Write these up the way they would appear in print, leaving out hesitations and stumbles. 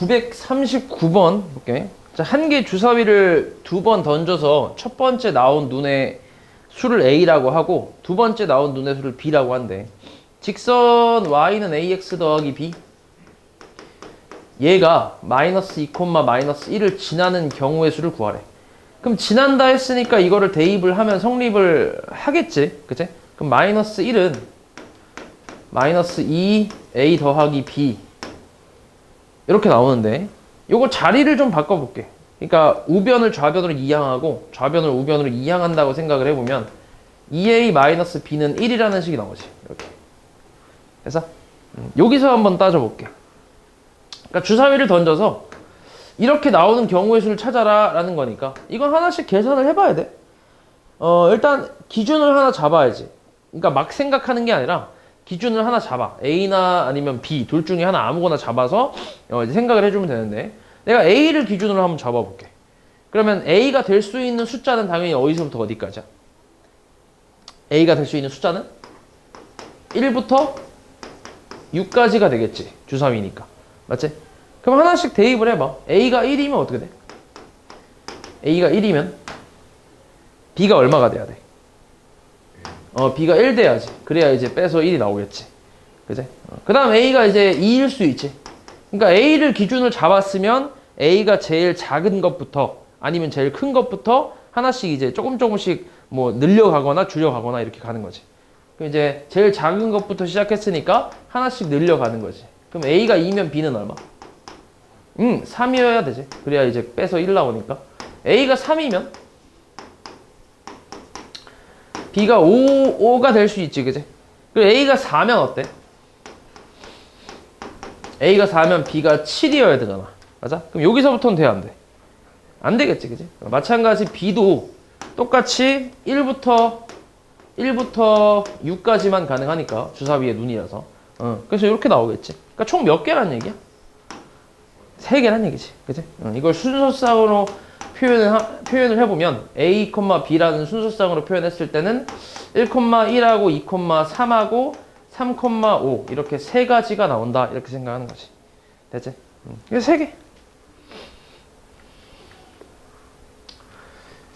939번 볼게. 자, 한 개 주사위를 두 번 던져서 첫 번째 나온 눈의 수를 A라고 하고 두 번째 나온 눈의 수를 B라고 한대. 직선 Y는 AX 더하기 B. 얘가 마이너스 2, 마이너스 1을 지나는 경우의 수를 구하래. 그럼 지난다 했으니까 이거를 대입을 하면 성립을 하겠지. 그치? 그럼 마이너스 1은 마이너스 2A 더하기 B 이렇게 나오는데 요거 자리를 좀 바꿔볼게. 그러니까 우변을 좌변으로 이항하고 좌변을 우변으로 이항한다고 생각을 해보면 2A-B는 1이라는 식이 나오지. 이렇게. 그래서 여기서 한번 따져볼게. 그러니까 주사위를 던져서 이렇게 나오는 경우의 수를 찾아라 라는 거니까 이건 하나씩 계산을 해봐야 돼. 일단 기준을 하나 잡아야지. 그러니까 막 생각하는 게 아니라 기준을 하나 잡아. A나 아니면 B 둘 중에 하나 아무거나 잡아서 이제 생각을 해주면 되는데 내가 A를 기준으로 한번 잡아볼게. 그러면 A가 될 수 있는 숫자는 당연히 어디서부터 어디까지야? A가 될 수 있는 숫자는 1부터 6까지가 되겠지. 주사위니까. 맞지? 그럼 하나씩 대입을 해봐. A가 1이면 어떻게 돼? A가 1이면 B가 얼마가 돼야 돼? B가 1 돼야지. 그래야 이제 빼서 1이 나오겠지. 그지? 그 다음 A가 이제 2일 수 있지. 그러니까 A를 기준을 잡았으면 A가 제일 작은 것부터 아니면 제일 큰 것부터 하나씩 이제 조금씩 뭐 늘려가거나 줄여가거나 이렇게 가는 거지. 그럼 이제 제일 작은 것부터 시작했으니까 하나씩 늘려가는 거지. 그럼 A가 2면 B는 얼마? 3이어야 되지. 그래야 이제 빼서 1 나오니까. A가 3이면 B가 5가 될 수 있지, 그지? 그리고 A가 4면 어때? A가 4면 B가 7이어야 되잖아. 맞아? 그럼 여기서부터는 돼, 안 돼? 안 되겠지, 그지? 마찬가지 B도 똑같이 1부터 6까지만 가능하니까 주사위의 눈이라서. 그래서 이렇게 나오겠지. 그러니까 총 몇 개란 얘기야? 3개란 얘기지. 그지? 이걸 순서상으로 표현을 해보면 A, B라는 순서상으로 표현했을 때는 1,1하고 2,3하고 3,5 이렇게 3가지가 나온다. 이렇게 생각하는 거지. 됐지? 그래서 3개.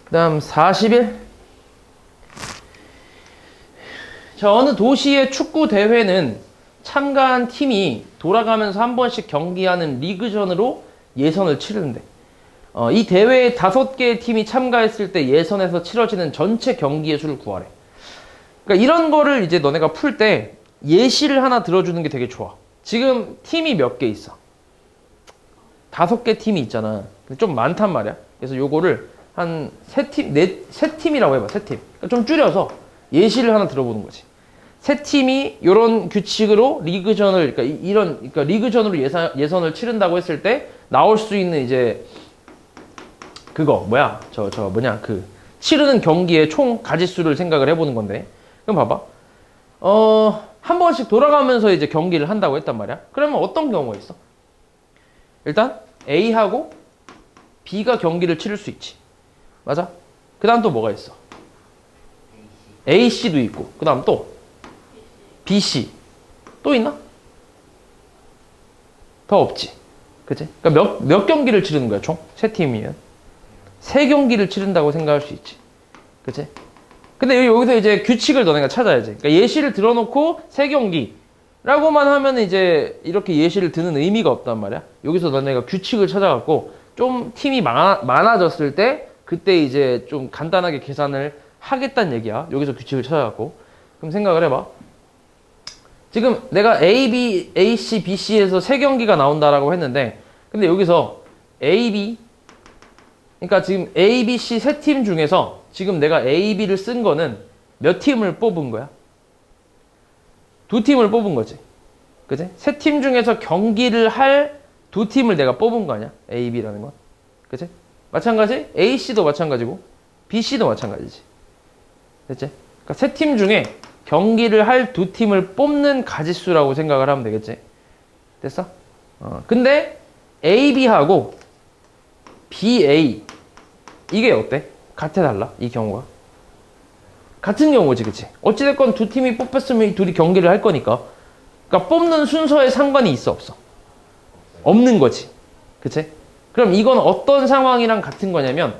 그 다음 41. 자, 어느 도시의 축구 대회는 참가한 팀이 돌아가면서 한 번씩 경기하는 리그전으로 예선을 치르는데 이 대회에 5개의 팀이 참가했을 때 예선에서 치러지는 전체 경기의 수를 구하래. 그러니까 이런 거를 이제 너네가 풀 때 예시를 하나 들어주는 게 되게 좋아. 지금 팀이 몇 개 있어? 5개 팀이 있잖아. 좀 많단 말이야. 그래서 요거를 한 3팀이라고 해봐. 3팀. 그러니까 좀 줄여서 예시를 하나 들어보는 거지. 3팀이 이런 규칙으로 리그전을, 그러니까 리그전으로 예선을 치른다고 했을 때 나올 수 있는 이제 그거 뭐야? 치르는 경기의 총 가지수를 생각을 해보는 건데. 그럼 봐봐. 한 번씩 돌아가면서 이제 경기를 한다고 했단 말이야. 그러면 어떤 경우가 있어? 일단 A하고 B가 경기를 치를 수 있지. 맞아? 그 다음 또 뭐가 있어? AC도 있고, 그 다음 또 BC 또 있나? 더 없지. 그치? 그러니까 몇 경기를 치르는 거야, 총? 3팀이면 3경기를 치른다고 생각할 수 있지. 그치? 근데 여기서 이제 규칙을 너네가 찾아야지. 그러니까 예시를 들어놓고 3경기라고만 하면 이제 이렇게 예시를 드는 의미가 없단 말이야. 여기서 너네가 규칙을 찾아갖고 좀 팀이 많아졌을 때 그때 이제 좀 간단하게 계산을 하겠다는 얘기야. 여기서 규칙을 찾아갖고. 그럼 생각을 해봐. 지금 내가 A, B, A, C, B, C에서 3경기가 나온다라고 했는데 근데 여기서 A, B 그러니까 지금 A, B, C 3팀 중에서 지금 내가 A, B를 쓴 거는 몇 팀을 뽑은 거야? 2팀을 뽑은 거지. 그치? 3팀 중에서 경기를 할 2팀을 내가 뽑은 거 아니야? A, B라는 건. 그치? 마찬가지 A, C도 마찬가지고 B, C도 마찬가지지. 됐지? 그러니까 3팀 중에 경기를 할 2팀을 뽑는 가지수라고 생각을 하면 되겠지. 됐어? 근데 A, B하고 B, A 이게 어때? 같아 달라? 이 경우가? 같은 경우지, 그치? 어찌됐건 2팀이 뽑혔으면 이 둘이 경기를 할 거니까. 그러니까 뽑는 순서에 상관이 있어, 없어? 없는 거지. 그치? 그럼 이건 어떤 상황이랑 같은 거냐면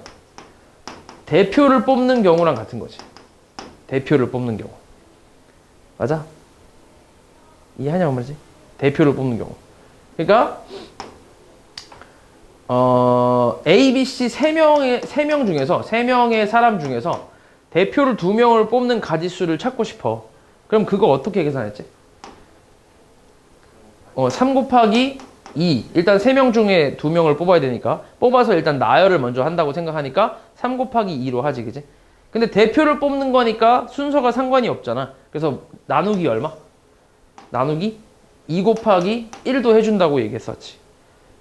대표를 뽑는 경우랑 같은 거지. 대표를 뽑는 경우. 맞아? 이해하냐고 말이지? 대표를 뽑는 경우. 그러니까 A, B, C 세 명 중에서 3명의 사람 중에서 대표를 2명을 뽑는 가지수를 찾고 싶어. 그럼 그거 어떻게 계산했지? 3 곱하기 2. 일단 3명 중에 2명을 뽑아야 되니까 뽑아서 일단 나열을 먼저 한다고 생각하니까 3 곱하기 2로 하지, 그지? 근데 대표를 뽑는 거니까 순서가 상관이 없잖아. 그래서 나누기 얼마? 나누기 2 곱하기 1도 해준다고 얘기했었지.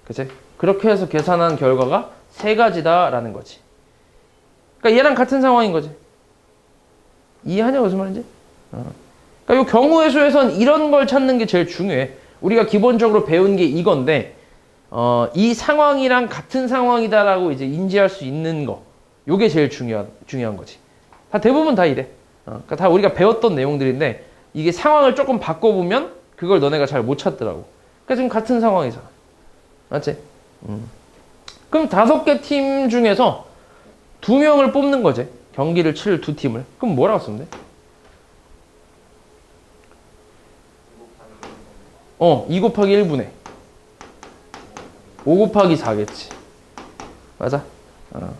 그치? 그렇게 해서 계산한 결과가 3가지다라는 거지. 그러니까 얘랑 같은 상황인 거지. 이해하냐 무슨 말인지? 그러니까 이 경우의 수에선 이런 걸 찾는 게 제일 중요해. 우리가 기본적으로 배운 게 이건데 이 상황이랑 같은 상황이다라고 이제 인지할 수 있는 거. 요게 제일 중요한 거지. 다 대부분 다 이래. 그러니까 다 우리가 배웠던 내용들인데 이게 상황을 조금 바꿔보면 그걸 너네가 잘 못 찾더라고. 그러니까 지금 같은 상황이잖아. 맞지? 그럼 5개 팀 중에서 2명을 뽑는 거지. 경기를 칠 2팀을. 그럼 뭐라고 쓰면 돼? 2 곱하기 1분의 5 곱하기 4겠지. 맞아?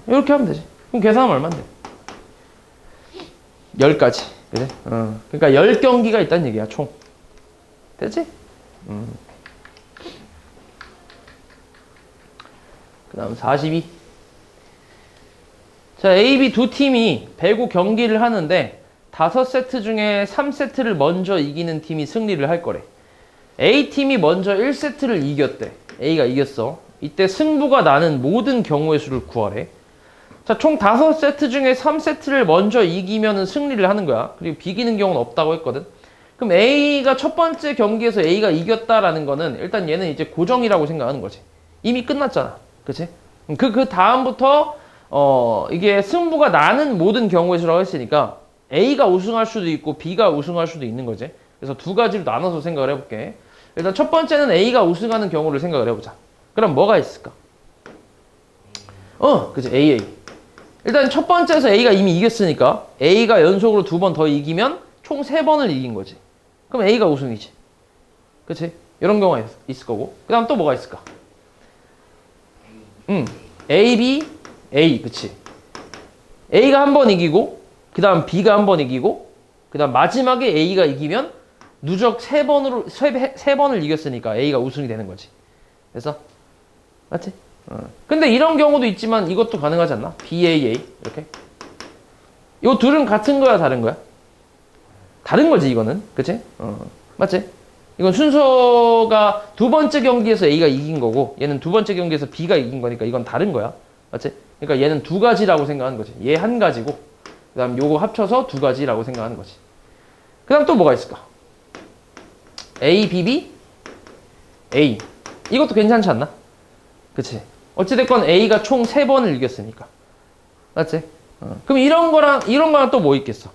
이렇게 하면 되지. 그럼 계산하면 얼만데? 10가지. 그지? 그러니까 10경기가 있다는 얘기야, 총. 됐지? 그 다음 42. 자, A, B 2팀이 배구 경기를 하는데 5세트 중에 3세트를 먼저 이기는 팀이 승리를 할 거래. A팀이 먼저 1세트를 이겼대. A가 이겼어. 이때 승부가 나는 모든 경우의 수를 구하래. 자, 총 5세트 중에 3세트를 먼저 이기면은 승리를 하는 거야. 그리고 비기는 경우는 없다고 했거든. 그럼 A가 첫 번째 경기에서 A가 이겼다라는 거는 일단 얘는 이제 고정이라고 생각하는 거지. 이미 끝났잖아. 그치? 그 다음부터 이게 승부가 나는 모든 경우의 수라고 했으니까 A가 우승할 수도 있고 B가 우승할 수도 있는 거지. 그래서 2가지로 나눠서 생각을 해볼게. 일단 첫 번째는 A가 우승하는 경우를 생각을 해보자. 그럼 뭐가 있을까? 그치, AA. 일단 첫 번째에서 A가 이미 이겼으니까 A가 연속으로 2번 더 이기면 총 3번을 이긴 거지. 그럼 A가 우승이지. 그치? 이런 경우가 있을 거고. 그 다음 또 뭐가 있을까? A, B, A. 그치? A가 한 번 이기고, 그 다음 B가 한 번 이기고, 그 다음 마지막에 A가 이기면 누적 3번을 이겼으니까 A가 우승이 되는 거지. 그래서 맞지? 근데 이런 경우도 있지만 이것도 가능하지 않나? BAA 이렇게. 요 둘은 같은 거야, 다른 거야? 다른 거지 이거는, 그치? 맞지? 이건 순서가 2번째 경기에서 A가 이긴 거고 얘는 2번째 경기에서 B가 이긴 거니까 이건 다른 거야, 맞지? 그러니까 얘는 2가지라고 생각하는 거지. 얘 1가지고 그 다음 요거 합쳐서 2가지라고 생각하는 거지. 그 다음 또 뭐가 있을까? A, B, B, A. 이것도 괜찮지 않나? 그치? 어찌됐건 A가 총 3번을 이겼으니까. 맞지? 그럼 이런 거랑 또 뭐 있겠어?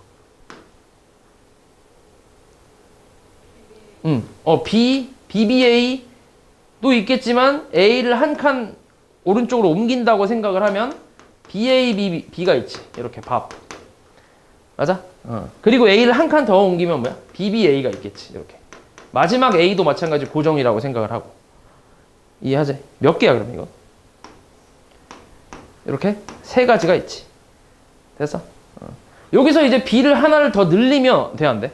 BBA도 있겠지만 A를 한 칸 오른쪽으로 옮긴다고 생각을 하면 BAB가 있지. 이렇게 밥. 맞아? 그리고 A를 한 칸 더 옮기면 뭐야? BBA가 있겠지. 이렇게. 마지막 A도 마찬가지 고정이라고 생각을 하고. 이해하지? 몇 개야 그럼 이거? 이렇게 3가지가 있지. 됐어? 여기서 이제 B를 하나를 더 늘리면 돼, 안 돼?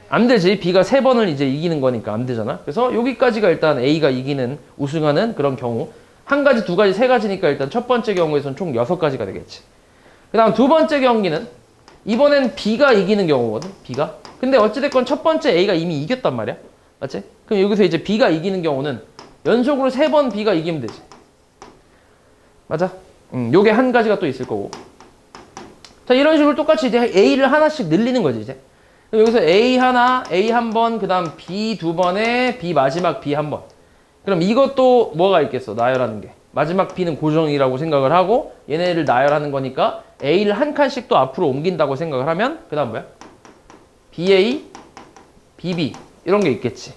안 되지. B가 3번을 이제 이기는 거니까 안 되잖아. 그래서 여기까지가 일단 A가 이기는, 우승하는 그런 경우. 1가지, 2가지, 3가지니까 일단 첫 번째 경우에선 총 6가지가 되겠지. 그 다음 2번째 경기는 이번엔 B가 이기는 경우거든. B가. 근데 어찌됐건 첫 번째 A가 이미 이겼단 말이야. 맞지? 그럼 여기서 이제 B가 이기는 경우는 연속으로 3번 B가 이기면 되지. 맞아? 요게 1가지가 또 있을 거고. 자, 이런 식으로 똑같이 이제 A를 하나씩 늘리는 거지, 이제. 여기서 A 하나, A 한 번, 그 다음 B 2번에 B 마지막 B 한 번. 그럼 이것도 뭐가 있겠어, 나열하는 게. 마지막 B는 고정이라고 생각을 하고 얘네를 나열하는 거니까 A를 한 칸씩 또 앞으로 옮긴다고 생각을 하면 그 다음 뭐야? BA, BB 이런 게 있겠지.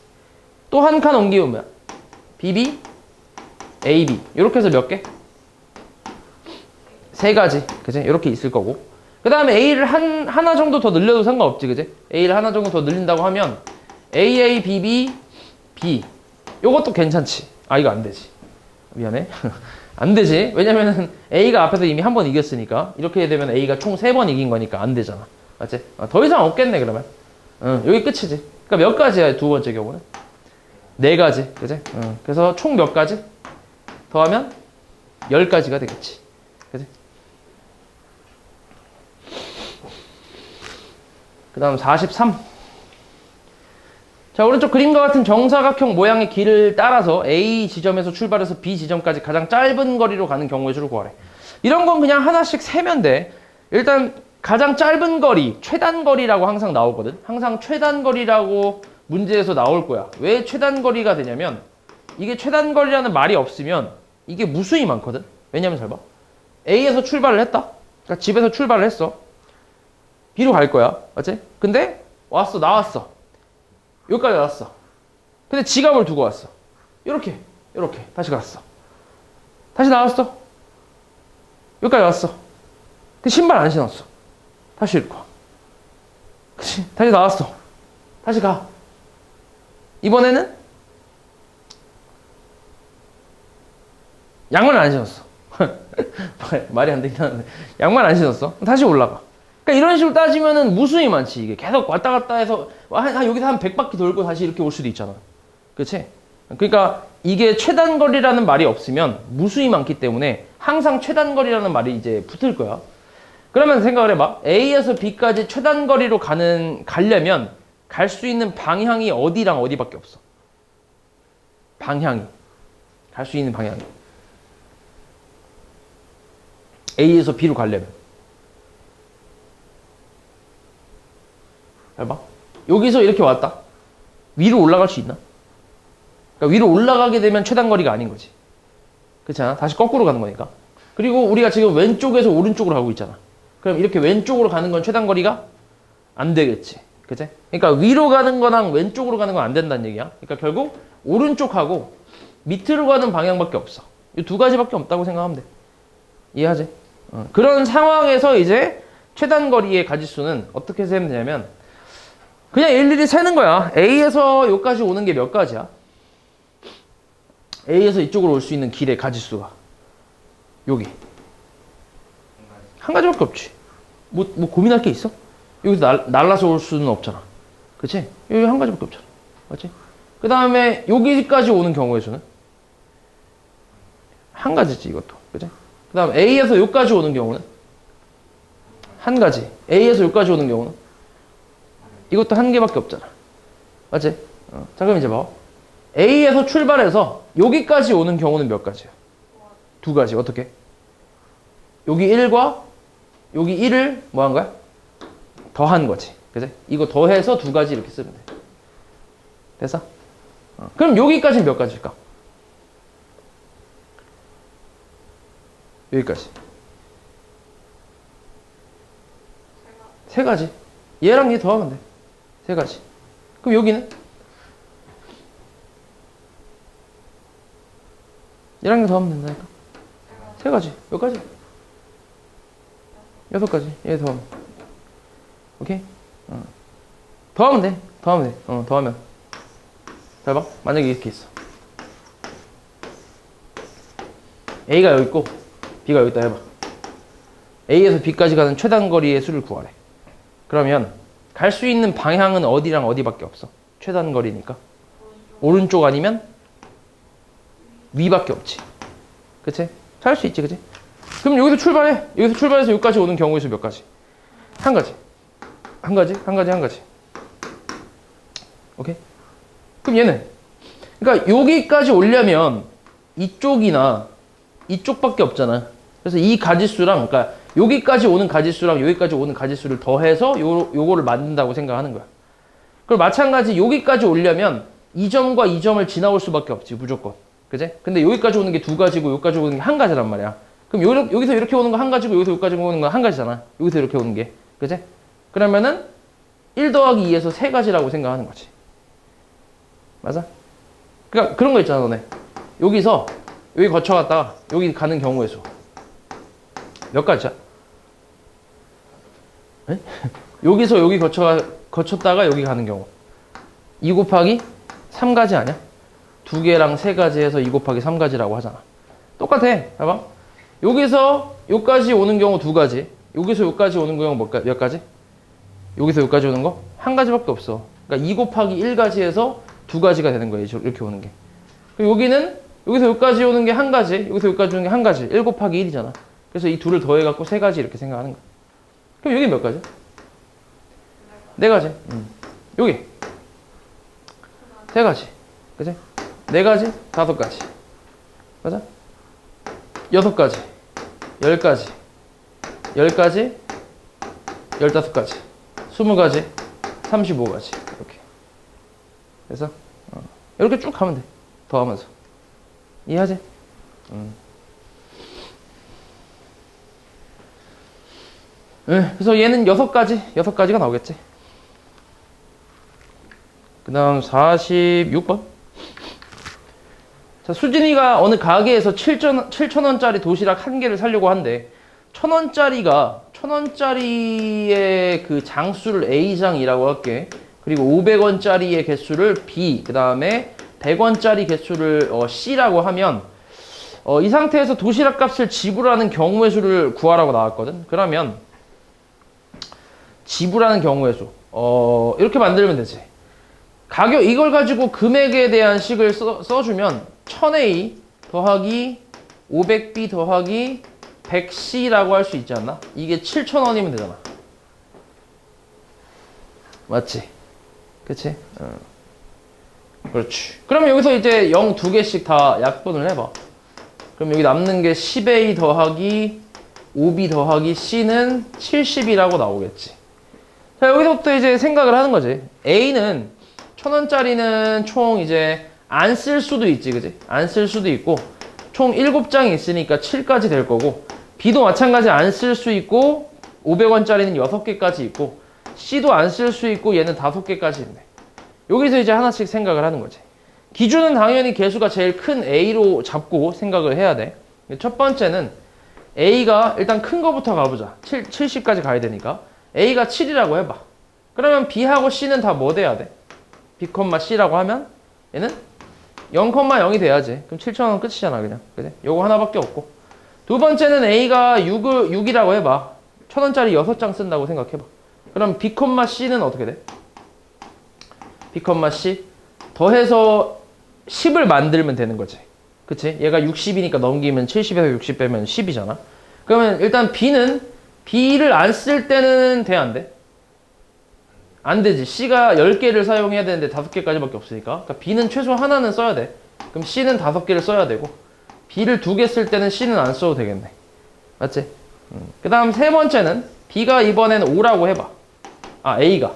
또 한 칸 옮기면 뭐야? BB, A, B. 이렇게 해서 몇 개? 세 가지. 그지? 이렇게 있을 거고. 그 다음에 A를 하나 정도 더 늘려도 상관없지. 그지? A를 하나 정도 더 늘린다고 하면 AA, BB, B. 요것도 괜찮지. 아, 이거 안 되지. 미안해. 안 되지. 왜냐면은 A가 앞에서 이미 한 번 이겼으니까. 이렇게 되면 A가 총 3번 이긴 거니까 안 되잖아. 맞지? 더 이상 없겠네, 그러면. 여기 끝이지. 그러니까 몇 가지야, 두 번째 경우는? 네 가지. 그지? 그래서 총 몇 가지? 더하면 10가지가 되겠지. 그지? 그 다음 43. 자, 오른쪽 그림과 같은 정사각형 모양의 길을 따라서 A 지점에서 출발해서 B 지점까지 가장 짧은 거리로 가는 경우의 수를 구하래. 이런 건 그냥 하나씩 세면 돼. 일단 가장 짧은 거리, 최단 거리라고 항상 나오거든. 항상 최단 거리라고 문제에서 나올 거야. 왜 최단 거리가 되냐면 이게 최단 거리라는 말이 없으면 이게 무수히 많거든. 왜냐면 잘 봐. A에서 출발을 했다. 그러니까 집에서 출발을 했어. B로 갈 거야. 맞지? 근데 왔어. 나왔어. 여기까지 왔어. 근데 지갑을 두고 왔어. 이렇게 다시 갔어. 다시 나왔어. 여기까지 왔어. 근데 신발 안 신었어. 다시 입고 와. 그치? 다시 나왔어. 다시 가. 이번에는 양말 안 신었어. 말이 안 되긴 하는데 양말 안 신었어. 다시 올라가. 그러니까 이런 식으로 따지면은 무수히 많지. 이게 계속 왔다 갔다 해서 여기서 한 100바퀴 돌고 다시 이렇게 올 수도 있잖아. 그치? 그러니까 이게 최단 거리라는 말이 없으면 무수히 많기 때문에 항상 최단 거리라는 말이 이제 붙을 거야. 그러면 생각을 해봐. A에서 B까지 최단 거리로 가려면 갈 수 있는 방향이 어디랑 어디밖에 없어. 방향이. 갈 수 있는 방향이. A에서 B로 가려면. 잘 봐. 여기서 이렇게 왔다. 위로 올라갈 수 있나? 그러니까 위로 올라가게 되면 최단 거리가 아닌 거지. 그렇잖아. 다시 거꾸로 가는 거니까. 그리고 우리가 지금 왼쪽에서 오른쪽으로 가고 있잖아. 그럼 이렇게 왼쪽으로 가는 건 최단 거리가 안 되겠지. 그치? 그러니까 위로 가는 거랑 왼쪽으로 가는 건 안 된다는 얘기야. 그러니까 결국 오른쪽하고 밑으로 가는 방향밖에 없어. 이 두 가지밖에 없다고 생각하면 돼. 이해하지? 그런 상황에서 이제 최단 거리의 가지수는 어떻게 세면 되냐면 그냥 일일이 세는 거야. A에서 여기까지 오는 게 몇 가지야? A에서 이쪽으로 올 수 있는 길의 가지수가 여기 한 가지밖에 없지. 뭐 고민할 게 있어? 여기서 날라서 올 수는 없잖아. 그치? 여기 한 가지밖에 없잖아. 맞지? 그 다음에 여기까지 오는 경우의 수는 한 가지지, 이것도. 그치? 그 다음 A에서 여기까지 오는 경우는 한 가지. A에서 여기까지 오는 경우는 이것도 한 개밖에 없잖아. 맞지? 자, 그럼 이제 봐. A에서 출발해서 여기까지 오는 경우는 몇 가지야? 두 가지. 어떻게? 여기 1과 여기 1을 뭐 한 거야? 더한 거지. 그치? 이거 더해서 두 가지 이렇게 쓰면 돼. 됐어? 그럼 여기까지는 몇 가지일까? 여기까지. 세 가지. 얘랑 얘 더하면 돼. 세 가지. 그럼 여기는? 얘랑 얘 더하면 된다니까. 세 가지. 몇 가지? 6가지. 얘 더하면. 오케이? 더하면 돼. 더하면 돼. 더하면. 잘 봐. 만약에 이렇게 있어. A가 여기 있고 B가 여기 있다 해봐. A에서 B까지 가는 최단 거리의 수를 구하래. 그러면 갈 수 있는 방향은 어디랑 어디밖에 없어. 최단 거리니까. 오른쪽 아니면 위밖에 없지. 그치? 잘 할 수 있지, 그치? 그럼 여기서 출발해. 여기서 출발해서 여기까지 오는 경우의 수 몇 가지? 한 가지. 한 가지, 한 가지, 한 가지. 오케이? 그럼 얘는? 그러니까 여기까지 오려면 이쪽이나 이쪽밖에 없잖아. 그래서 이 가지수랑, 그러니까 여기까지 오는 가지수랑 여기까지 오는 가지수를 더해서 요거를 만든다고 생각하는 거야. 그리고 마찬가지 여기까지 오려면 이 점과 이 점을 지나올 수밖에 없지, 무조건. 그지? 근데 여기까지 오는 게 두 가지고 여기까지 오는 게 한 가지란 말이야. 그럼 여기서 이렇게 오는 거 한 가지고 여기서 여기까지 오는 거 한 가지잖아. 여기서 이렇게 오는 게. 그지? 그러면은 1 더하기 2에서 세 가지라고 생각하는 거지. 맞아? 그러니까 그런 거 있잖아, 너네. 여기서 여기 거쳐갔다가 여기 가는 경우의 수. 몇 가지야? 에? 여기서 여기 거쳤다가 여기 가는 경우. 2 곱하기 3가지 아니야? 2개랑 3가지 해서 2 곱하기 3가지라고 하잖아. 똑같아. 봐봐. 여기서 여기까지 오는 경우 2가지. 여기서 여기까지 오는 경우 몇 가지? 여기서 여기까지 오는 거? 1가지밖에 없어. 그러니까 2 곱하기 1가지 해서 2가지가 되는 거예요. 이렇게 오는 게. 그리고 여기는 여기서 여기까지 오는 게 1가지, 여기서 여기까지 오는 게 1가지. 1 곱하기 1이잖아. 그래서 이 둘을 더해갖고 3가지 이렇게 생각하는 거야. 그럼 여기 몇 가지? 4가지. 여기 3가지. 그치? 4가지? 5가지. 맞아? 6가지. 10가지. 10가지? 15가지. 20가지? 35가지. 이렇게. 그래서 이렇게 쭉 가면 돼. 더하면서. 이해하지? 그래서 얘는 6가지가 나오겠지. 그 다음 46번. 자, 수진이가 어느 가게에서 7,000원짜리 도시락 한 개를 사려고 한대. 1,000원짜리의 그 장수를 A장이라고 할게. 그리고 500원짜리의 개수를 B, 그 다음에 100원짜리 개수를 C라고 하면 이 상태에서 도시락 값을 지불하는 경우의 수를 구하라고 나왔거든. 그러면 지불하는 경우의 수 이렇게 만들면 되지. 가격 이걸 가지고 금액에 대한 식을 써주면 1000A 더하기 500B 더하기 100C라고 할 수 있지 않나? 이게 7,000원이면 되잖아. 맞지? 그치? 그렇지. 그러면 여기서 이제 0 2개씩 다 약분을 해봐. 그럼 여기 남는 게 10A 더하기 5B 더하기 C는 70이라고 나오겠지. 자, 여기서부터 이제 생각을 하는 거지. A는 1,000원짜리는 총 이제 안 쓸 수도 있지, 그지? 안 쓸 수도 있고, 총 7장이 있으니까 7까지 될 거고, B도 마찬가지 안 쓸 수 있고, 500원짜리는 6개까지 있고, C도 안 쓸 수 있고, 얘는 5개까지 있네. 여기서 이제 하나씩 생각을 하는 거지. 기준은 당연히 개수가 제일 큰 A로 잡고 생각을 해야 돼. 첫 번째는 A가 일단 큰 거부터 가보자. 70까지 가야 되니까. A가 7이라고 해봐. 그러면 B하고 C는 다 뭐 돼야 돼? B, C라고 하면 얘는 0,0이 돼야지. 그럼 7,000원 끝이잖아, 그냥. 그래? 요거 하나밖에 없고. 두 번째는 A가 6이라고 해봐. 1,000원짜리 6장 쓴다고 생각해봐. 그럼 B, C는 어떻게 돼? B, C 더해서 10을 만들면 되는 거지. 그치? 얘가 60이니까 넘기면 70에서 60 빼면 10이잖아. 그러면 일단 B를 안 쓸 때는 돼, 안 돼? 안 되지. C가 10개를 사용해야 되는데 5개까지밖에 없으니까. 그러니까 B는 최소 하나는 써야 돼. 그럼 C는 5개를 써야 되고, B를 2개 쓸 때는 C는 안 써도 되겠네. 맞지? 그 다음 세 번째는 B가 이번엔 5라고 해봐. A가.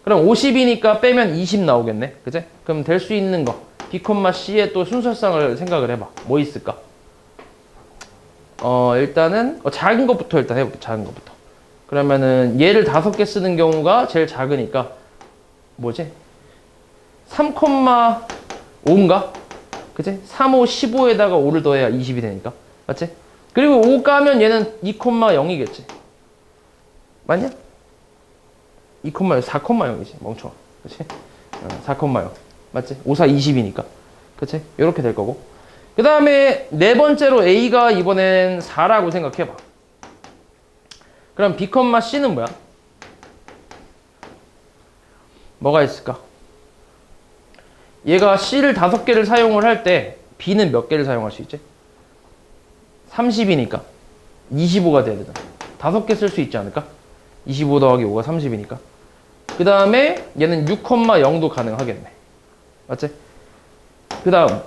그럼 50이니까 빼면 20 나오겠네. 그치? 그럼 될 수 있는 거. B, C의 또 순서상을 생각을 해봐. 뭐 있을까? 일단은, 작은 것부터 일단 해볼게. 작은 것부터. 그러면은, 얘를 5개 쓰는 경우가 제일 작으니까, 뭐지? 3,5인가? 그치? 3, 5, 15에다가 5를 더해야 20이 되니까. 맞지? 그리고 5 까면 얘는 2,0이겠지. 맞냐? 2,0, 4,0이지. 멍청아. 그치? 4,0. 맞지? 5, 4, 20이니까. 그치? 요렇게 될 거고. 그 다음에 네 번째로 A가 이번엔 4라고 생각해봐. 그럼 B, C는 뭐야? 뭐가 있을까? 얘가 C를 5개를 사용을 할 때 B는 몇 개를 사용할 수 있지? 30이니까 25가 돼야 되잖아. 5개 쓸 수 있지 않을까? 25 더하기 5가 30이니까. 그 다음에 얘는 6,0도 가능하겠네. 맞지? 그 다음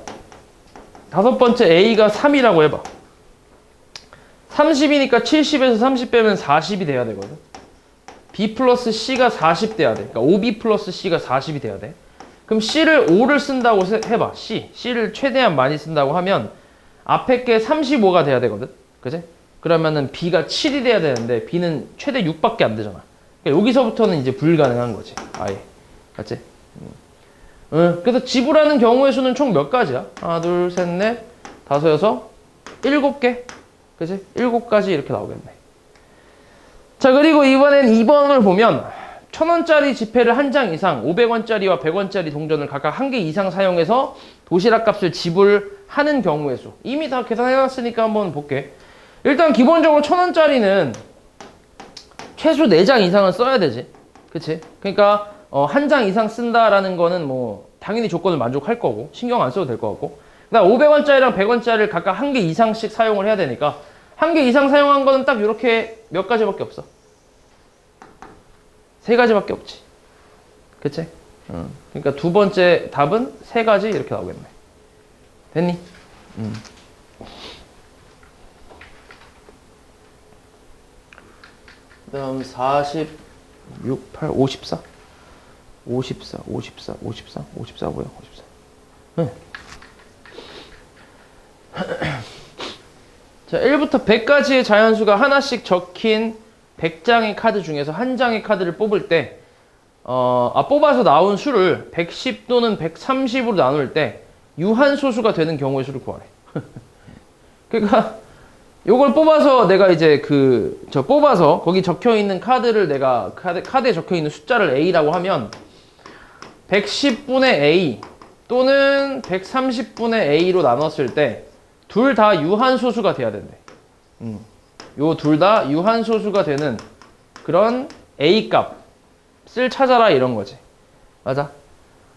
5번째 A가 3이라고 해봐. 30이니까 70에서 30 빼면 40이 돼야 되거든. B 플러스 C가 40 돼야 돼. 그러니까 5B 플러스 C가 40이 돼야 돼. 그럼 C를 5를 쓴다고 해봐. C를 최대한 많이 쓴다고 하면 앞에 게 35가 돼야 되거든. 그지? 그러면은 B가 7이 돼야 되는데 B는 최대 6밖에 안 되잖아. 그러니까 여기서부터는 이제 불가능한 거지. 아예. 맞지? 그래서 지불하는 경우의 수는 총 몇 가지야? 하나, 둘, 셋, 넷, 5, 6, 7개. 그치? 7가지 이렇게 나오겠네. 자, 그리고 이번엔 2번을 보면 1,000원짜리 지폐를 한 장 이상, 500원짜리와 100원짜리 동전을 각각 한 개 이상 사용해서 도시락 값을 지불하는 경우의 수. 이미 다 계산해놨으니까 한번 볼게. 일단 기본적으로 1,000원짜리는 최소 4장 이상은 써야 되지. 그치? 그러니까 한 장 이상 쓴다라는 거는 뭐 당연히 조건을 만족할 거고 신경 안 써도 될 것 같고, 그다음 500원짜리랑 100원짜리를 각각 한 개 이상씩 사용을 해야 되니까 한 개 이상 사용한 거는 딱 이렇게 몇 가지밖에 없어. 3가지밖에 없지. 그치? 그러니까 두 번째 답은 3가지 이렇게 나오겠네. 됐니? 그다음 46, 8, 54? 54 뭐야? 54. 응. 자, 1부터 100까지의 자연수가 하나씩 적힌 100장의 카드 중에서 한 장의 카드를 뽑을 때, 뽑아서 나온 수를 110 또는 130으로 나눌 때 유한소수가 되는 경우의 수를 구하래. 그러니까 요걸 뽑아서 내가 이제 뽑아서 거기 적혀 있는 카드를 내가 카드에 적혀 있는 숫자를 A라고 하면 110분의 A 또는 130분의 A로 나눴을 때 둘 다 유한소수가 돼야 된대. 요 둘 다 유한소수가 되는 그런 A 값을 찾아라 이런 거지. 맞아?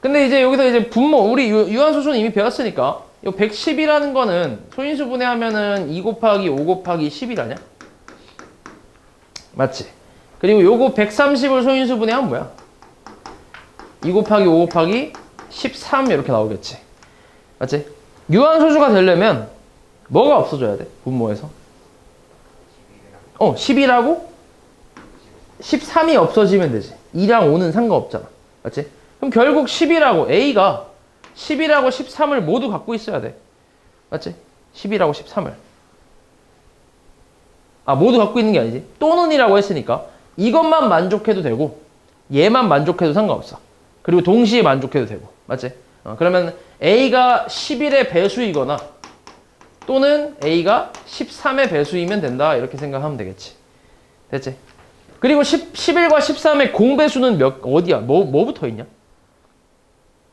근데 이제 여기서 이제 우리 유한소수는 이미 배웠으니까 요 110이라는 거는 소인수 분해하면은 2 곱하기 5 곱하기 10이라냐? 맞지? 그리고 요거 130을 소인수 분해하면 뭐야? 2 곱하기 5 곱하기 13 이렇게 나오겠지. 맞지? 유한소수가 되려면 뭐가 없어져야 돼? 분모에서 10이라고 13이 없어지면 되지. 2랑 5는 상관없잖아. 맞지? 그럼 결국 10이라고 A가 10이라고 13을 모두 갖고 있어야 돼. 맞지? 10이라고 13을. 모두 갖고 있는 게 아니지. 또는이라고 했으니까 이것만 만족해도 되고 얘만 만족해도 상관없어. 그리고 동시에 만족해도 되고. 맞지? 그러면 A가 11의 배수이거나 또는 A가 13의 배수이면 된다. 이렇게 생각하면 되겠지. 됐지? 그리고 11과 13의 공배수는 어디야? 뭐 붙어 있냐?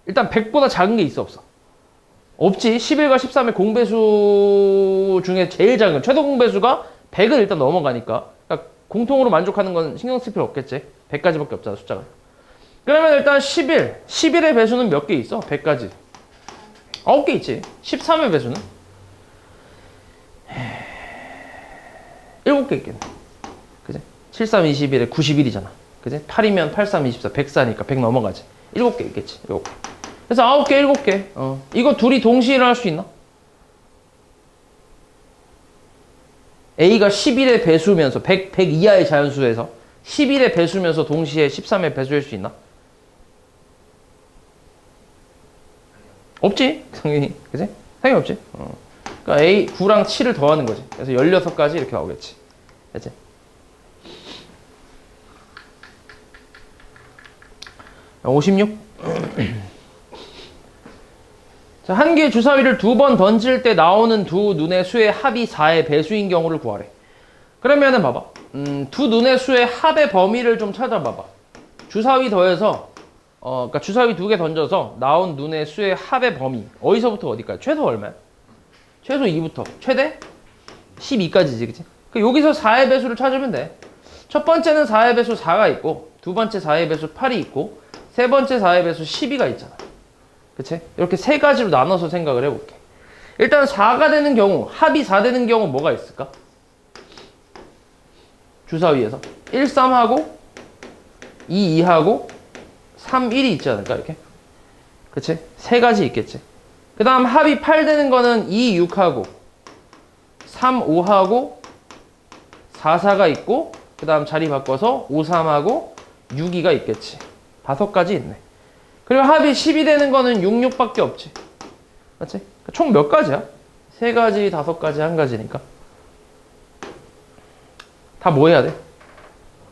일단 100보다 작은 게 있어, 없어? 없지. 11과 13의 공배수 중에 제일 작은 최소 공배수가 100은 일단 넘어가니까. 그러니까 공통으로 만족하는 건 신경 쓸 필요 없겠지. 100가지밖에 없잖아, 숫자가. 그러면 일단 11의 배수는 몇 개 있어? 100가지. 9개 있지. 13의 배수는? 7개 있겠네. 그지? 7, 3, 21에 91이잖아. 그지? 8이면 8, 3, 24, 104니까 100 넘어가지. 7개 있겠지. 7개. 그래서 9개, 7개. 이거 둘이 동시에 일어날 수 있나? A가 11의 배수면서 100 이하의 자연수에서 11의 배수면서 동시에 13의 배수일 수 있나? 없지. 당연히. 그지? 당연히 없지. 그러니까 A 9랑 7을 더하는 거지. 그래서 16가지 이렇게 나오겠지. 그치? 자, 56. 자, 한 개의 주사위를 2번 던질 때 나오는 두 눈의 수의 합이 4의 배수인 경우를 구하래. 그러면은 봐봐. 두 눈의 수의 합의 범위를 좀 찾아봐봐. 주사위 더해서 그러니까 주사위 2개 던져서 나온 눈의 수의 합의 범위. 어디서부터 어디까지? 최소 얼마야? 최소 2부터 최대 12까지지, 그치? 여기서 4의 배수를 찾으면 돼. 첫 번째는 4의 배수 4가 있고, 두 번째 4의 배수 8이 있고, 세 번째 4의 배수 12가 있잖아. 그치? 이렇게 세 가지로 나눠서 생각을 해볼게. 일단 4가 되는 경우, 합이 4 되는 경우 뭐가 있을까? 주사위에서 1, 3하고 2, 2하고 3, 1이 있지 않을까? 이렇게. 그치? 세 가지 있겠지. 그 다음 합이 8 되는 거는 2, 6하고 3, 5하고 4, 4가 있고, 그 다음 자리 바꿔서 5, 3하고 6, 2가 있겠지. 5가지 있네. 그리고 합이 10이 되는 거는 6, 6밖에 없지. 맞지? 총 몇 가지야? 3가지, 5가지, 1가지니까. 다 뭐 해야 돼?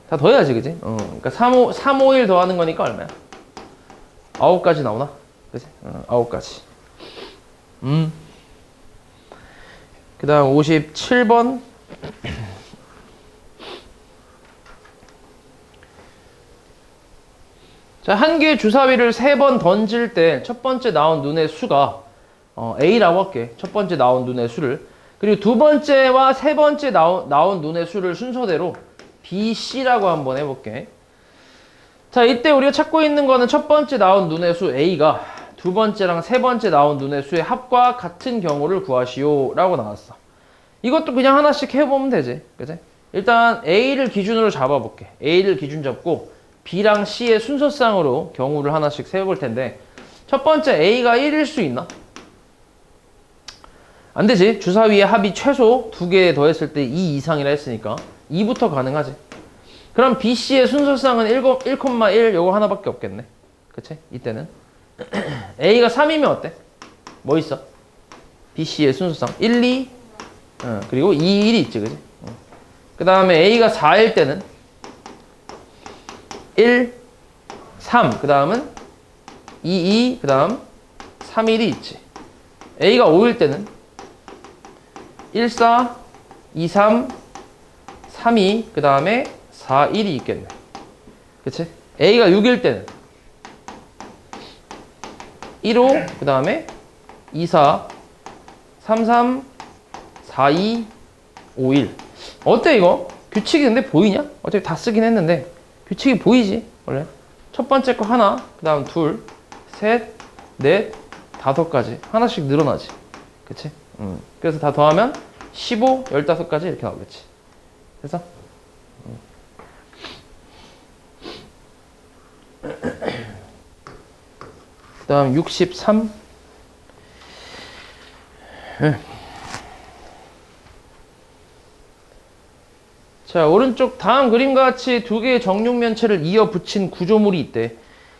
다 더해야지, 그지? 그러니까 3, 5, 1 더하는 거니까 얼마야? 9가지 나오나? 그지? 9가지. 그 다음 57번. 자, 한 개의 주사위를 3번 던질 때 첫 번째 나온 눈의 수가 A라고 할게. 첫 번째 나온 눈의 수를. 그리고 두 번째와 세 번째 나온 눈의 수를 순서대로 B, C라고 한번 해볼게. 자, 이때 우리가 찾고 있는 거는 첫 번째 나온 눈의 수 A가 두 번째랑 세 번째 나온 눈의 수의 합과 같은 경우를 구하시오 라고 나왔어. 이것도 그냥 하나씩 해보면 되지. 그치? 일단 A를 기준으로 잡아볼게. A를 기준 잡고 B랑 C의 순서상으로 경우를 하나씩 세워볼 텐데 첫 번째 A가 1일 수 있나? 안 되지. 주사위의 합이 최소 2개 더했을 때 2 이상이라 했으니까 2부터 가능하지. 그럼 B, C의 순서상은 1,1 요거 하나밖에 없겠네. 그치? 이때는 A가 3이면 어때? 뭐 있어? B, C의 순서상 1, 2 그리고 2, 1이 있지. 그치? 그 다음에 A가 4일 때는 1, 3 그 다음은 2, 2 그 다음 3, 1이 있지. A가 5일 때는 1, 4, 2, 3, 3, 2 그 다음에 4, 1이 있겠네. 그치? A가 6일 때는 1, 5 그 다음에 2, 4, 3, 3, 4, 2, 5, 1 어때 이거? 규칙이 근데 보이냐? 어차피 다 쓰긴 했는데 규칙이 보이지 원래? 첫 번째 거 하나 그 다음 둘, 셋, 넷, 5까지 하나씩 늘어나지. 그치? 그래서 다 더하면 15, 15까지 이렇게 나오겠지. 됐어? 그 다음 63. 자, 오른쪽 다음 그림과 같이 두 개의 정육면체를 이어 붙인 구조물이 있대.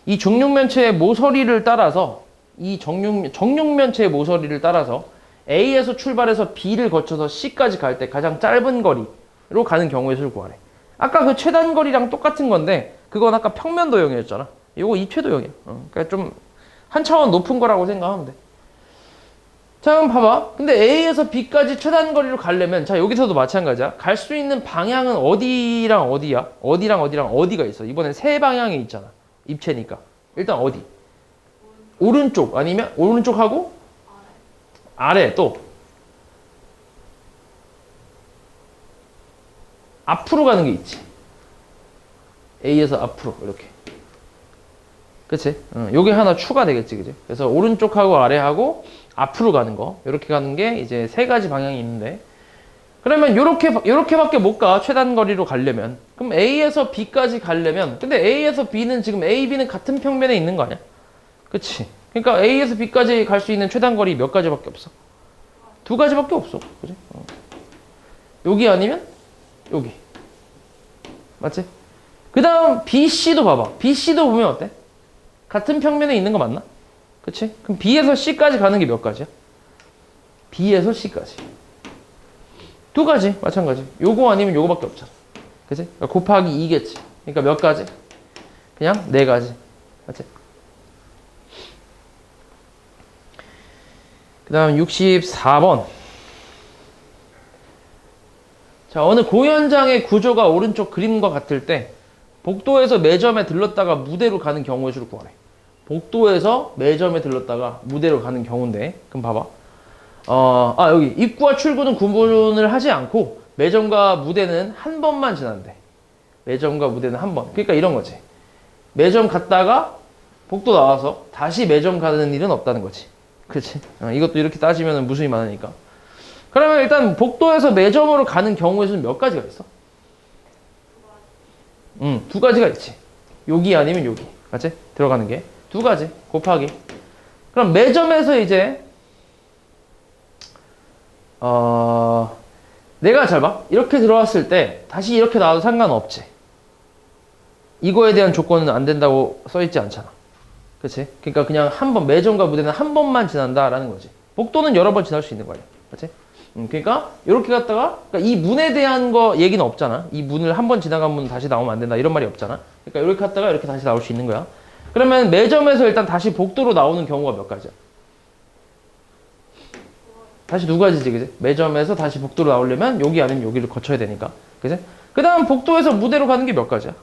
이 정육면체의 모서리를 따라서 이 정육면체의 모서리를 따라서 A에서 출발해서 B를 거쳐서 C까지 갈 때 가장 짧은 거리로 가는 경우의 수를 구하래. 아까 그 최단 거리랑 똑같은 건데 그건 아까 평면 도형이었잖아. 이거 입체 도형이야. 그러니까 좀 한 차원 높은 거라고 생각하면 돼. 자, 그럼 봐봐. 근데 A에서 B까지 최단 거리로 가려면 자, 여기서도 마찬가지야. 갈 수 있는 방향은 어디랑 어디야? 어디랑 어디랑 어디가 있어? 이번엔 세 방향이 있잖아. 입체니까. 일단 어디? 오른쪽 아니면 오른쪽하고 아래 또 앞으로 가는 게 있지. A에서 앞으로 이렇게. 그치? 요게 하나 추가되겠지. 그치? 그래서 오른쪽하고 아래하고 앞으로 가는 거. 이렇게 가는 게 이제 세 가지 방향이 있는데 그러면 요렇게밖에 못 가. 최단 거리로 가려면. 그럼 A에서 B까지 가려면 근데 A에서 B는 지금 A, B는 같은 평면에 있는 거 아니야? 그치? 그러니까 A에서 B까지 갈 수 있는 최단 거리 몇 가지밖에 없어? 2가지밖에 없어. 그지? 여기 아니면 여기. 맞지? 그 다음 BC도 봐봐. BC도 보면 어때? 같은 평면에 있는 거 맞나? 그치? 그럼 B에서 C까지 가는 게 몇 가지야? B에서 C까지. 2가지. 마찬가지. 요거 아니면 요거밖에 없잖아. 그치? 그러니까 곱하기 2겠지. 그러니까 몇 가지? 그냥 4가지. 맞지? 그 다음 64번. 자, 어느 공연장의 구조가 오른쪽 그림과 같을 때 복도에서 매점에 들렀다가 무대로 가는 경우의 수를 구하래. 복도에서 매점에 들렀다가 무대로 가는 경우인데 그럼 봐봐. 여기 입구와 출구는 구분을 하지 않고 매점과 무대는 한 번만 지난대. 매점과 무대는 한 번. 그러니까 이런 거지. 매점 갔다가 복도 나와서 다시 매점 가는 일은 없다는 거지. 그렇지? 이것도 이렇게 따지면 무수히 많으니까. 그러면 일단 복도에서 매점으로 가는 경우의 수는 몇 가지가 있어? 2가지가 있지. 여기 아니면 여기. 맞지? 들어가는 게. 2가지. 곱하기. 그럼 매점에서 이제 내가 잘 봐. 이렇게 들어왔을 때 다시 이렇게 나와도 상관없지. 이거에 대한 조건은 안 된다고 써있지 않잖아. 그치? 그러니까 그냥 한 번, 매점과 무대는 한 번만 지난다라는 거지. 복도는 여러 번 지날 수 있는 거야. 그치? 그러니까 이렇게 갔다가 그러니까 이 문에 대한 거 얘기는 없잖아. 이 문을 한 번 지나간 문 다시 나오면 안 된다 이런 말이 없잖아. 그러니까 이렇게 갔다가 이렇게 다시 나올 수 있는 거야. 그러면 매점에서 일단 다시 복도로 나오는 경우가 몇 가지야? 다시 두 가지지, 그지? 매점에서 다시 복도로 나오려면 여기 아니면 여기를 거쳐야 되니까, 그지? 그 다음 복도에서 무대로 가는 게 몇 가지야?